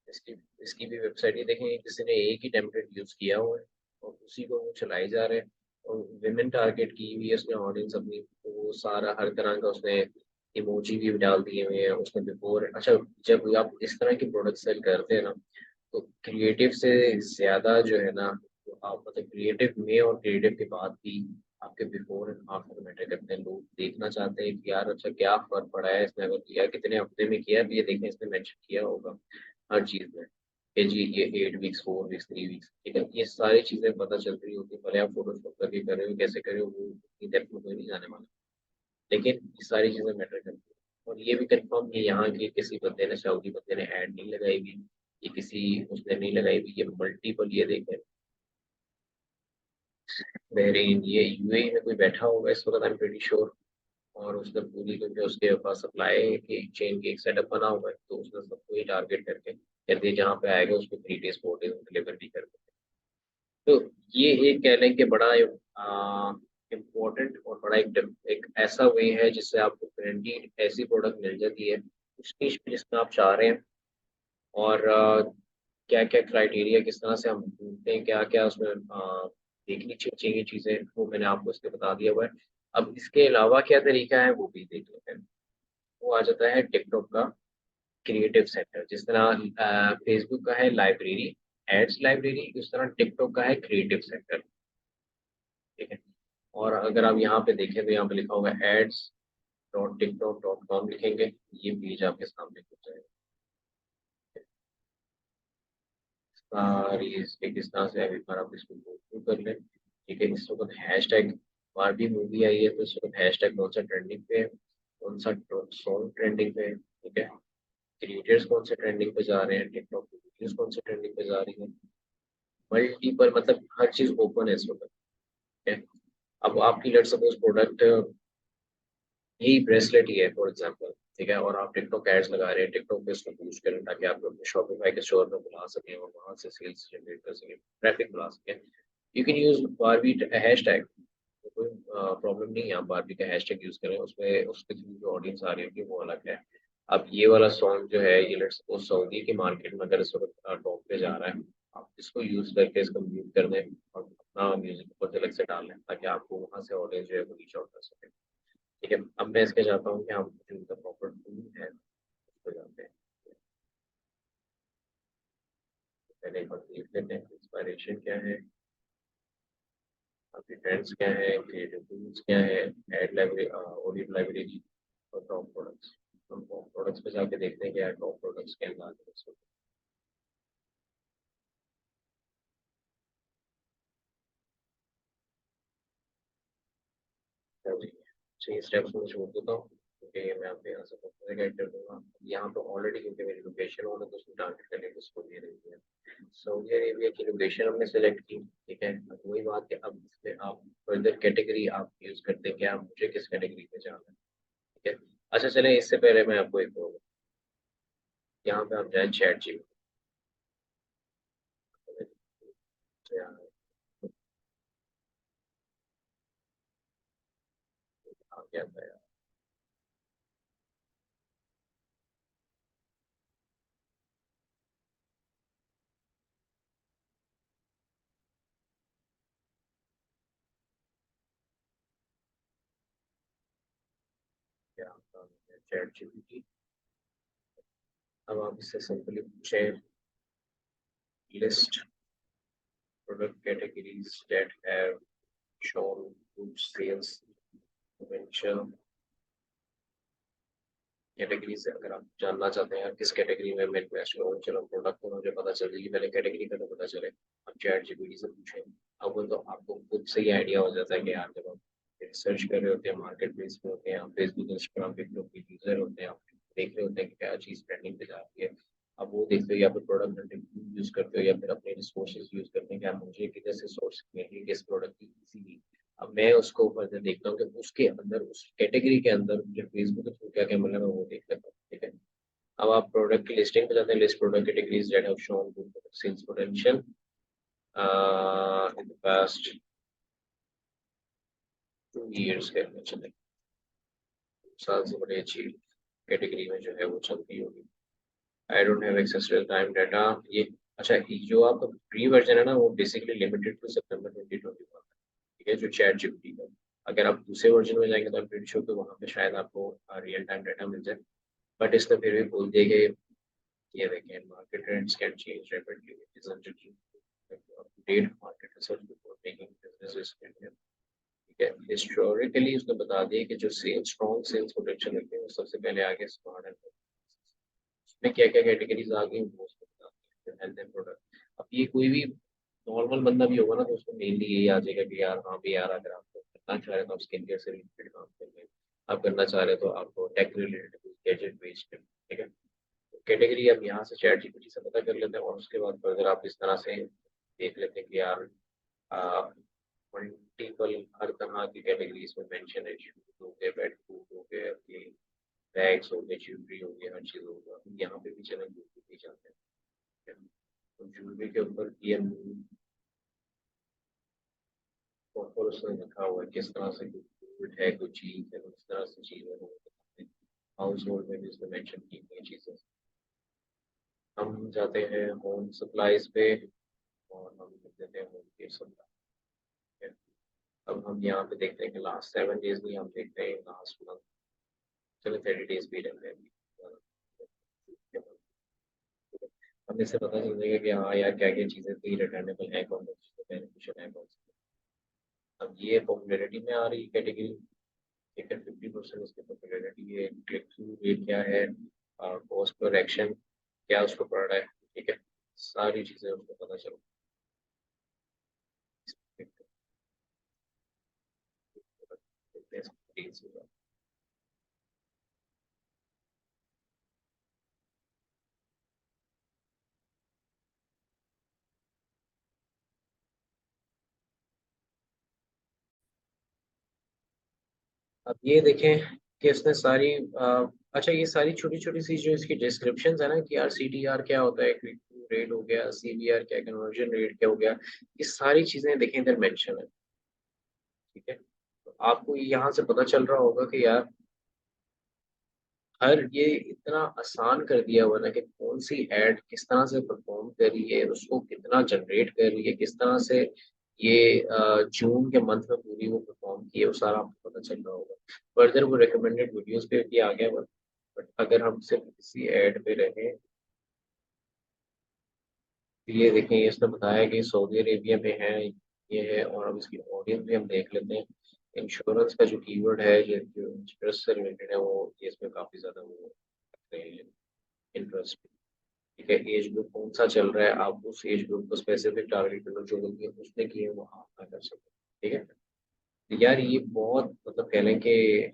इसकी इसकी भी वेबसाइट ही देखें, किसी ने एक ही टेम्पलेट यूज़ किया हुआ है और उसी को वो चलाई जा रहे हैं, और विमेन टारगेट की हुई है उसने ऑडियंस अपनी, तो वो सारा हर तरह का उसने इमोजी भी डाल दिए हुए हैं उसने बिफोर। अच्छा, जब आप इस तरह की प्रोडक्ट सेल करते हैं ना, तो क्रिएटिव से ज्यादा जो है ना, तो आप मतलब क्रिएटिव में और क्रिएटिव के बाद भी आपके बिफोर एंड आफ्टर मैटर करते हैं। लोग देखना चाहते हैं कि यार अच्छा क्या फर्क पड़ा है इसने, अगर किया कितने हफ्ते में किया, अब ये देखें इसने मेंशन किया होगा हर चीज में कि जी ये 8 वीक्स, 4 वीक्स, 3 वीक्स, ठीक है, ये सारी चीजें पता चल रही होती है। भले आप फोटोशॉप करके कर रहे हो, कैसे कर रहे हो, वो इतनी डेप्थ में कोई नहीं जाने वाला, लेकिन ये सारी चीजें मैटर करती है। और ये भी कंफर्म है यहाँ की किसी बंदे ने, सऊदी बंदे ने ऐड नहीं लगाई हुई, ये किसी उसने नहीं लगाई हुई, ये मल्टीपल, ये देखे बहरीन, ये यूएई में कोई बैठा होगा इस वक्त, आई एम प्रीटी श्योर, और उसने पूरी, क्योंकि उसके पास सप्लाई की चेन की एक सेटअप बना हुआ है, तो उसने सबको ही टारगेट करके कर दिया, जहाँ पे आएगा उसको 3 डेज 4 डेज डिलीवर भी कर देते। तो ये एक कह लें कि बड़ा इम्पोर्टेंट और बड़ा एक ऐसा वे है जिससे आपको गारंटीड ऐसी प्रोडक्ट मिल जाती है उस निश पे जिसमें आप चाह रहे हैं। और क्या क्या क्राइटेरिया, किस तरह से हम ढूंढते हैं, क्या क्या उसमें देखनी चाहिए चीज़ें, वो मैंने आपको इसके बता दिया हुआ है। अब इसके अलावा क्या तरीका है वो भी देख लेते हैं। वो आ जाता है टिकटॉक का क्रिएटिव सेंटर। जिस तरह फेसबुक का है लाइब्रेरी, एड्स लाइब्रेरी, उस तरह टिकटॉक का है क्रिएटिव सेंटर, ठीक है। और अगर आप यहाँ पे देखें तो यहाँ पे लिखा होगा ads.tiktok.com, लिखेंगे, ये पेज आपके सामने खुल जाएगा। सारी इसके किस तरह से अभी बार आप इसको गो थ्रू कर लें, ठीक है। इस वक्त हैश टैग बारबी मूवी आई है, तो इस वक्त हैश टैग कौन सा ट्रेंडिंग पे है, कौन सा सॉन्ग ट्रेंडिंग पे है, ठीक है। क्रिएटर्स कौन से ट्रेंडिंग पे जा रहे हैं, टिकटॉक की वीडियोस कौन से ट्रेंडिंग पे जा रही है, मल्टीपल, मतलब हर चीज ओपन है इस वक्त, ठीक है। अब आपकी लेट्स सपोज प्रोडक्ट यही ब्रेसलेट ही है फॉर एग्जांपल, ठीक है, और आप टिकटॉक एड्स लगा रहे हैं, टिकटॉक पे इसको बूस्ट करें ताकि आप अपने शॉपिफाई के स्टोर में बुला सकें और वहां से सेल्स जनरेट कर सकें, ट्रैफिक बुला सकें। You can use Barbie hash tag, कोई प्रॉब्लम नहीं है, आप बारबी का हैश टैग यूज करें, उसमें उसके थ्रू जो ऑडियंस आ रही होगी वो अलग है। अब ये वाला सॉन्ग जो है, ये लेट्स सपोज सऊदी के मार्केट में अगर इस वक्त टॉप पे जा रहा है, आप इसको यूज करके इसको म्यूट कर दें और अपना म्यूजिक ऊपर अलग से डाल लें ताकि आपको वहां से ऑडियंस जो है वो रीच आउट कर सके, ठीक है। अब मैं इसके चाहता हूँ कि हम जो इनका प्रॉपर टूल है उस पर जाते हैं। पहले एक बार देख लेते हैं इंस्पायरेशन क्या है, आपके ट्रेंड्स क्या है, क्रिएटिव टूल्स क्या है, एड लाइब्रेरी, ऑडियो लाइब्रेरी और टॉप प्रोडक्ट्स। हम टॉप प्रोडक्ट्स पे जाके देखते हैं कि यार टॉप प्रोडक्ट्स क्या है। चाहिए स्टेप्स में छोड़ देता हूँ, क्योंकि मैं आपको यहाँ से गाइड कर दूंगा। यहाँ पे ऑलरेडी क्योंकि मेरी लोकेशन हो तो उसको टारगेट करने की सऊदी अरेबिया, सऊदी अरेबिया की लोकेशन हमने सेलेक्ट की, ठीक है। अब वही बात कि अब इसमें आप फर्दर कैटेगरी आप यूज करते हैं कि आप मुझे किस कैटेगरी पे जाना है, ठीक है। अच्छा चलें, इससे पहले मैं आपको एक यहाँ पे आप जाए चैट जी, क्या आता है, क्या आता है चैट जी। अब आप इससे सिंपली पूछें list product categories that have shown good sales potential category से, अगर आप जानना चाहते हैं किस कैटेगरी में मैं इन्वेस्ट करूँ, चलो प्रोडक्ट तो मुझे पता चल जाएगी, पहले कैटेगरी का तो पता चले। आप चैट जीपीटी से पूछें, अब वो तो आपको खुद से ही आइडिया हो जाता है कि यार जब आप रिसर्च कर रहे होते हैं, मार्केट प्लेस में होते हैं, आप फेसबुक इंस्टाग्राम पे लोग यूजर होते हैं, आप देख रहे होते हैं कि क्या चीज़ ट्रेंडिंग पे जा रही है। अब वो देखते हो या फिर प्रोडक्ट हंटिंग यूज़ करते हो या फिर अपने रिसोर्सेज यूज़ करते हैं कि यार मुझे किधर से सोर्स मिलेगी किस प्रोडक्ट की इजीली। अब मैं उसको फर्दर देखता हूँ कि उसके अंदर उस कैटेगरी के अंदर मुझे फेसबुक के थ्रू क्या क्या मिला मैं वो देख लेता हूँ, ठीक है। अब आप प्रोडक्ट की लिस्टिंग पे जाते हैं, list product categories that have shown good sales potential in the past 2 years कहना चले, साल से बड़ी अच्छी कैटेगरी में जो है वो चलती होगी। I don't have access to time data. ये अच्छा, ये जो आपका फ्री वर्जन है ना वो बेसिकली लिमिटेड टू सितंबर 2021, ठीक है, जो चैट जीपीटी का। अगर आप दूसरे वर्जन में जाएंगे तो आप श्योर तो वहाँ पे शायद आपको रियल टाइम डाटा मिल जाए। बट इसने फिर भी बोल दिया कि ये देखें market trends can change rapidly, it is update market research before making business decision, ठीक है। हिस्टोरिकली उसने बता दिया कि जो सेल्स स्ट्रॉन्ग सेल्स पोटेंशियल रखते हैं वो सबसे पहले आगे स्मार्ट एंड उसमें क्या क्या कैटेगरीज आ गई वो उसको बताते हैं, हेल्थ एंड प्रोडक्ट। अब ये कोई भी नॉर्मल बंदा भी होगा ना तो उसको मेनली यही आ जाएगा कि यार हाँ भी यार अगर आप करना चाह रहे हो तो आप स्किन केयर से रिलेटेड काम कर रहे हैं, आप करना चाह रहे हो तो आपको टेक रिलेटेड गैजेट बेस्ड, ठीक है। कैटेगरी आप यहाँ से चैट जीपीटी से पता कर लेते हैं और उसके बाद अगर आप इस तरह से देख लेते हैं कि यार मल्टीपल हर तरह की कैटेगरीज में मेंशन है, शूज हो गए, बेड फूड हो गए, आपके बैग्स हो गए, ज्वेलरी हो गया, हर चीज़ होगा यहाँ पे भी चलन भी जाते हैं। तो ज्वेलरी के ऊपर ये प्रॉपर उसने लिखा हुआ है किस तरह से गोल्ड है कोई चीज़ है उस तरह से चीज़ें हो, हाउस होल्ड में भी उसने मेंशन की हुई चीज़ें। हम जाते हैं होम सप्लाईज पे और हम लिख देते हैं होम केयर सप्लाई। अब हम यहाँ पे देखते हैं कि लास्ट 7 डेज भी हम देखते हैं लास्ट मंथ, चलो 30 डेज भी रहते हैं। हमें इससे पता चल जाएगा कि हाँ यार क्या क्या चीज़ें थी रिटर्नेबल है, कौन सी चीज़ें बेनिफिशियल है, कौन सी। अब ये पॉपुलैरिटी में आ रही कैटेगरी, ठीक है। 50% इसकी पॉपुलैरिटी है, क्लिक थ्रू रेट क्या है, कॉस्ट पर एक्शन क्या उसको पड़ रहा है, ठीक है। सारी चीज़ें उसको पता चल। अब ये देखें कि इसने सारी अच्छा ये सारी छोटी छोटी सी जो इसकी डिस्क्रिप्शन है ना कि यार CTR क्या होता है, क्लिक थ्रू रेट हो गया, CVR क्या, कन्वर्जन रेट क्या हो गया, ये सारी चीजें देखें इधर मेंशन है, ठीक है। तो आपको यहाँ से पता चल रहा होगा कि यार हर ये इतना आसान कर दिया हुआ ना कि कौन सी एड किस तरह से परफॉर्म कर रही है, उसको कितना जनरेट कर रही है, किस तरह से ये जून के मंथ में पूरी वो परफॉर्म की है, वो सारा आपको पता चल रहा होगा। फर्दर वो रिकमेंडेड वीडियोस पे भी आ गया, बट अगर हम सिर्फ इसी एड पे रहें तो ये देखें ये इसने बताया कि सऊदी अरेबिया में है, ये है। और अब इसकी ऑडियंस भी हम देख लेते हैं। इंश्योरेंस का जो कीवर्ड है ये जो इंश्योरेंस से रिलेटेड है वो ये इसमें काफ़ी ज़्यादा वो रखते हैं इंटरेस्ट, ठीक है। एज ग्रुप कौन सा चल रहा है, आप उस एज ग्रुप को स्पेसिफिक टारगेट करो, जो गलती उसने की है वो आप ना कर सको, ठीक है। तो यार ये बहुत मतलब कह लें कि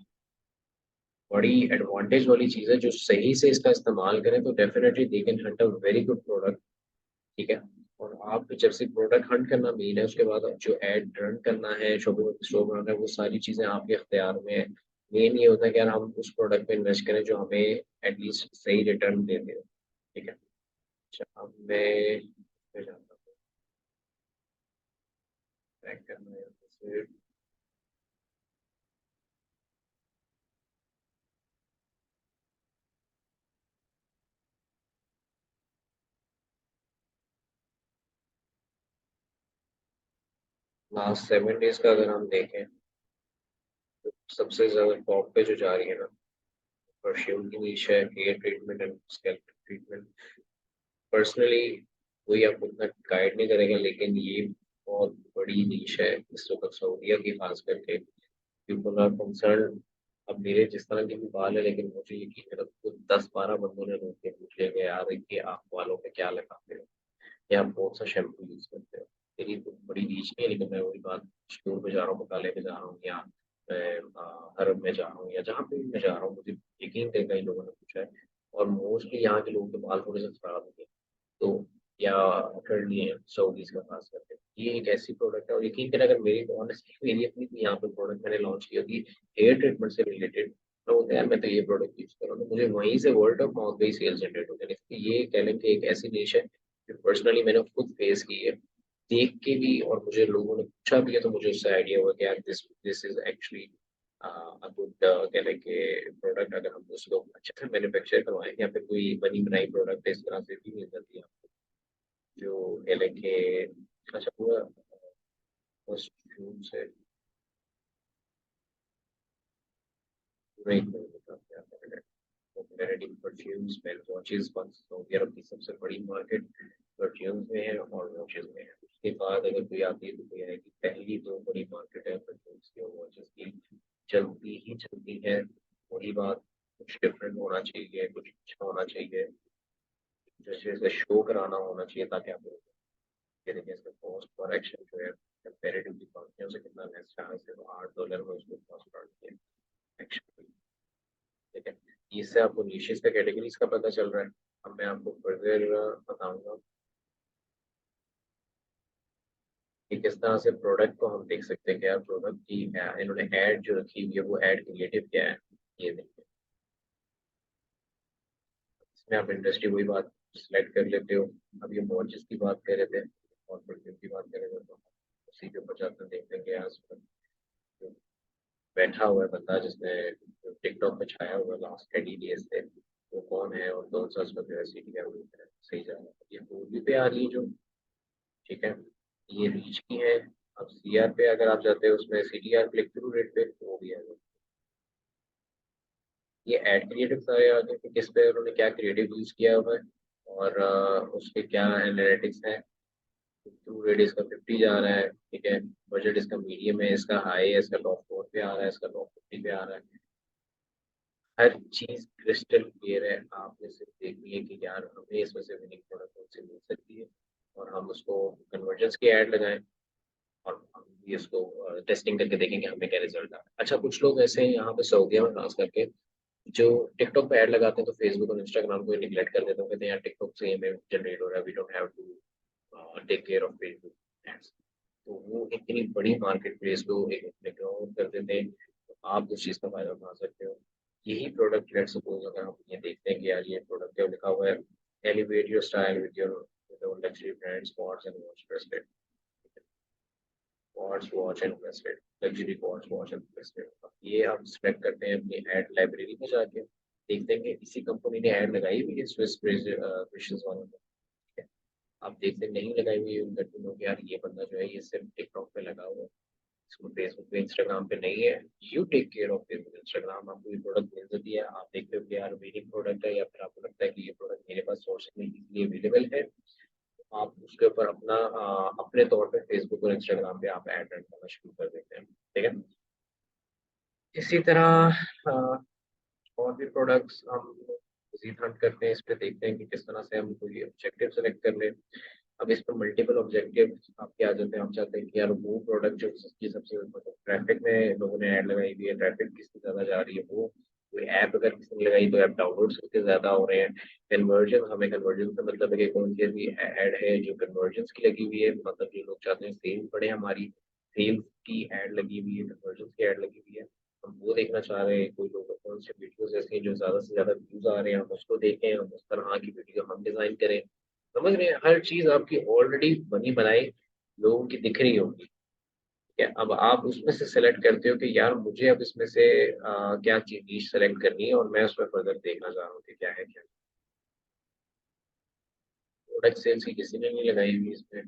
बड़ी एडवांटेज वाली चीज़ है, जो सही से इसका इस्तेमाल करें तो definitely they can hunt a very good product, ठीक है। और आप जब से प्रोडक्ट हंट करना मेन है, उसके बाद जो एड रन करना है, शॉपिंग स्टोर बनाना है, वो सारी चीज़ें आपके इख्तियार में है। मेन ये होता है कि यार हम उस प्रोडक्ट पे इन्वेस्ट करें जो हमें एटलीस्ट सही रिटर्न दे दे, ठीक है। अच्छा अब मैं जाता हूँ ट्रैक करना है फिर लास्ट 7 डेज का अगर हम देखें तो सबसे ज़्यादा टॉप पे जो जा रही है ना, परफ्यूम की नीश है, hair treatment and scalp treatment. Personally कोई आपको उतना गाइड नहीं करेगा लेकिन ये बहुत बड़ी नीश है इस वक्त सऊदीया की, खास करके पीपल आर कंसर्न। अब मेरे जिस तरह के भी बाल है लेकिन मुझे यकीन है खुद 10-12 बंदों ने रोक के पूछ लिया कि यार कि आप बालों पे क्या लगाते हो या आप कौन सा शैम्पू यूज करते हो। मेरी तो बड़ी रीच नहीं है लेकिन मैं वही बात स्टोर पे जा रहा हूँ, बकाले पे जा रहा हूँ, यहाँ मैं अरब में जा रहा हूँ या जहाँ पे भी मैं जा रहा हूँ, मुझे यकीन है कई लोगों ने पूछा है, और मोस्टली यहाँ के लोगों के बाल थोड़े से खराब होते हैं, तो या करनी है सऊदीज का खास करके, ये एक ऐसी प्रोडक्ट है। और यकीन करें, अगर मेरी ऑनेस्टली मेरी अपनी भी यहाँ पे प्रोडक्ट मैंने लॉन्च की होगी हेयर ट्रीटमेंट से रिलेटेड, तो बोलते हैं यार मैं तो ये प्रोडक्ट यूज कर रहा हूँ, तो मुझे वहीं से वर्ड ऑफ माउथ पे ही सेल्स जनरेट होते हैं। इसलिए ये कह लें कि एक ऐसी निश है जो पर्सनली मैंने खुद फेस की है, देख के भी, और मुझे लोगों ने पूछा भी है, तो मुझे उससे आइडिया हुआ कि यार this this is actually a good कह लें कि प्रोडक्ट, अगर हम उसको अच्छे से मैन्युफैक्चर करवाएं, या फिर कोई बनी बनाई प्रोडक्ट इस तरह से भी मिल जाती है जो कह लें कि अच्छा पूरा परफ्यूम से पूरा एक वैरायटी परफ्यूम्स में वॉचेस सऊदी अरब की सबसे बड़ी मार्केट परफ्यूम्स में है और वॉचेस में है। उसके बाद अगर कोई आती है तो कोई आएगी, पहली तो बड़ी मार्केट है परफ्यूम्स की और वॉचेस की, चलती ही चलती है। वही बात, कुछ डिफरेंट होना चाहिए, कुछ अच्छा होना चाहिए, जैसे इसका शो कराना होना चाहिए, ताकि आप लोग ये देखें इसका कॉस्ट पर एक्शन जो है कंपेरेटिवली कंपनियों से कितना लेस है, सिर्फ $8 में उसको कॉस्ट पड़ रही है एक्शन। ठीक है, इससे आपको निशेस का कैटेगरीज का पता चल रहा है। अब मैं आपको फर्दर बताऊंगा कि किस तरह से प्रोडक्ट को हम देख सकते हैं कि यार प्रोडक्ट की इन्होंने ऐड जो रखी हुई है वो ऐड क्रिएटिव क्या है। ये देखिए, इसमें आप इंडस्ट्री वही बात सिलेक्ट कर लेते हो। अब ये वॉचेस की बात कर रहे थे और परफ्यूम की बात कर रहे थे, तो उसी के ऊपर जाकर देख लेंगे। आज जो बैठा हुआ है बंदा जिसने टिकटॉक पे छाया हुआ लास्ट 10 डेज से, वो कौन है और कौन सा उसका जो है सिटी है वो सही जा रहा है। ये मूवी पे आ रही है जो, ठीक है, ये रीच की है। अब सीआर पे अगर आप जाते हो उसमें सीटीआर क्लिक थ्रू रेट पे, तो वो भी है। ये एड क्रिएटिव सारे आगे कि किस पे उन्होंने क्या क्रिएटिव यूज किया हुआ है, और उसके क्या एनालिटिक्स है। थ्रू रेट इसका 50 जा रहा है, ठीक है, बजट इसका मीडियम है, इसका हाई है, इसका टॉप 4 पे आ रहा है, इसका टॉप 50 पे आ रहा है। हर चीज क्रिस्टल क्लियर है, आपने सिर्फ देखनी है कि यार हमें इसमें से विनिंग प्रोडक्ट कौन सी मिल सकती है, और हम उसको कन्वर्जेंस की ऐड लगाएं, और हम भी इसको टेस्टिंग करके देखेंगे हमें क्या रिजल्ट आता है। अच्छा, कुछ लोग ऐसे हैं यहाँ पे सऊदीया में खास करके जो टिकटॉक पे ऐड लगाते हैं, तो फेसबुक और इंस्टाग्राम को निगलेक्ट कर देते हैं, कहते हैं यार टिकटॉक से हमें जनरेट हो रहा है, we don't have to take care of Facebook ads. तो वो इतनी बड़ी मार्केट प्लेस को इग्नोर कर देते हैं, तो आप उस चीज़ का फायदा उठा सकते हो। यही प्रोडक्ट, लेट सपोज अगर हम ये देखते हैं कि यार ये प्रोडक्ट क्या लिखा हुआ है, elevate your style with your luxury brands spots and watch bracelet, watch watch and bracelet, luxury watch and bracelet, ये हम सिलेक्ट करते हैं अपनी ऐड लाइब्रेरी में जाके, देखते हैं कि इसी कंपनी ने ऐड लगाई हुई है स्विस प्रेशर्स वालों ने, ठीक है। आप देखते नहीं लगाई हुई है, उनका टीम यार ये बंदा जो है ये सिर्फ टिकटॉक पे लगा हुआ है, इसको फेसबुक पे इंस्टाग्राम पे नहीं है। You take care of Facebook Instagram, आपको ये प्रोडक्ट मिल जाती है, आप देखते हो कि यार मेरी प्रोडक्ट है, या फिर आपको लगता है कि ये प्रोडक्ट मेरे पास सोर्स में इजीली अवेलेबल है, आप उसके ऊपर अपना अपने तौर पे फेसबुक और इंस्टाग्राम पे आप ऐड रन करना शुरू कर देते हैं, ठीक है। इसी तरह और भी प्रोडक्ट्स हम मजीद हंट करते हैं, इस पे देखते हैं कि किस तरह से हम कोई ऑब्जेक्टिव सेलेक्ट कर लें। अब इस पर मल्टीपल ऑब्जेक्टिव आपके आ जाते हैं, आप चाहते हैं कि यार वो प्रोडक्ट जो जिसकी सबसे मतलब ट्रैफिक में लोगों ने ऐड लगाई हुई है, ट्रैफिक किसकी ज़्यादा जा रही है, वो कोई ऐप अगर किसी ने लगाई तो ऐप डाउनलोड्स कितने ज़्यादा हो रहे हैं। कन्वर्जन, हमें कन्वर्जन का मतलब है कि कौन सी ऐसी ऐड है जो कन्वर्जन की लगी हुई है, मतलब जो लोग चाहते हैं सेल बढ़े हमारी, सेल्स की ऐड लगी हुई है, कन्वर्जन की ऐड लगी हुई है, हम वो देखना चाह रहे हैं। कोई लोग कौन से वीडियोस ऐसे हैं जो ज़्यादा से ज़्यादा व्यूज़ आ रहे हैं, हम उसको देखें, हम उस तरह की वीडियो हम डिज़ाइन करें। समझ रहे हैं, हर चीज आपकी ऑलरेडी बनी बनाई लोगों की दिख रही होगी, ठीक है। अब आप उसमें से सेलेक्ट करते हो कि यार मुझे अब इसमें से क्या चीज सेलेक्ट करनी है, और मैं उसमें फर्दर देखना चाह रहा हूँ कि क्या है क्या। प्रोडक्ट सेल्स की किसी ने नहीं लगाई हुई इसमें,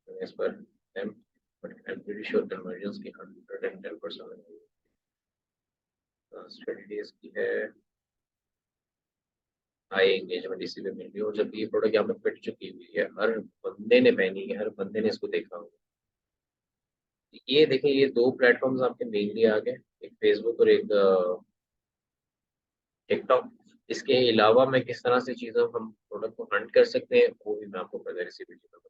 as per them, but I am pretty sure conversion की 110% स्ट्रेटजीज की है, हाई एंगेजमेंट इसी पे मिल रही है। और जब ये प्रोडक्ट यहाँ पे फिट चुकी हुई है, हर बंदे ने पहनी है, हर बंदे ने इसको देखा होगा। ये देखिए, ये दो प्लेटफॉर्म्स आपके मेनली आ गए, एक फेसबुक और एक टिकटॉक। इसके अलावा मैं किस तरह से चीज़ों हम प्रोडक्ट को हंट कर सकते हैं, वो भी मैं आपको फर्दर इसी वीडियो में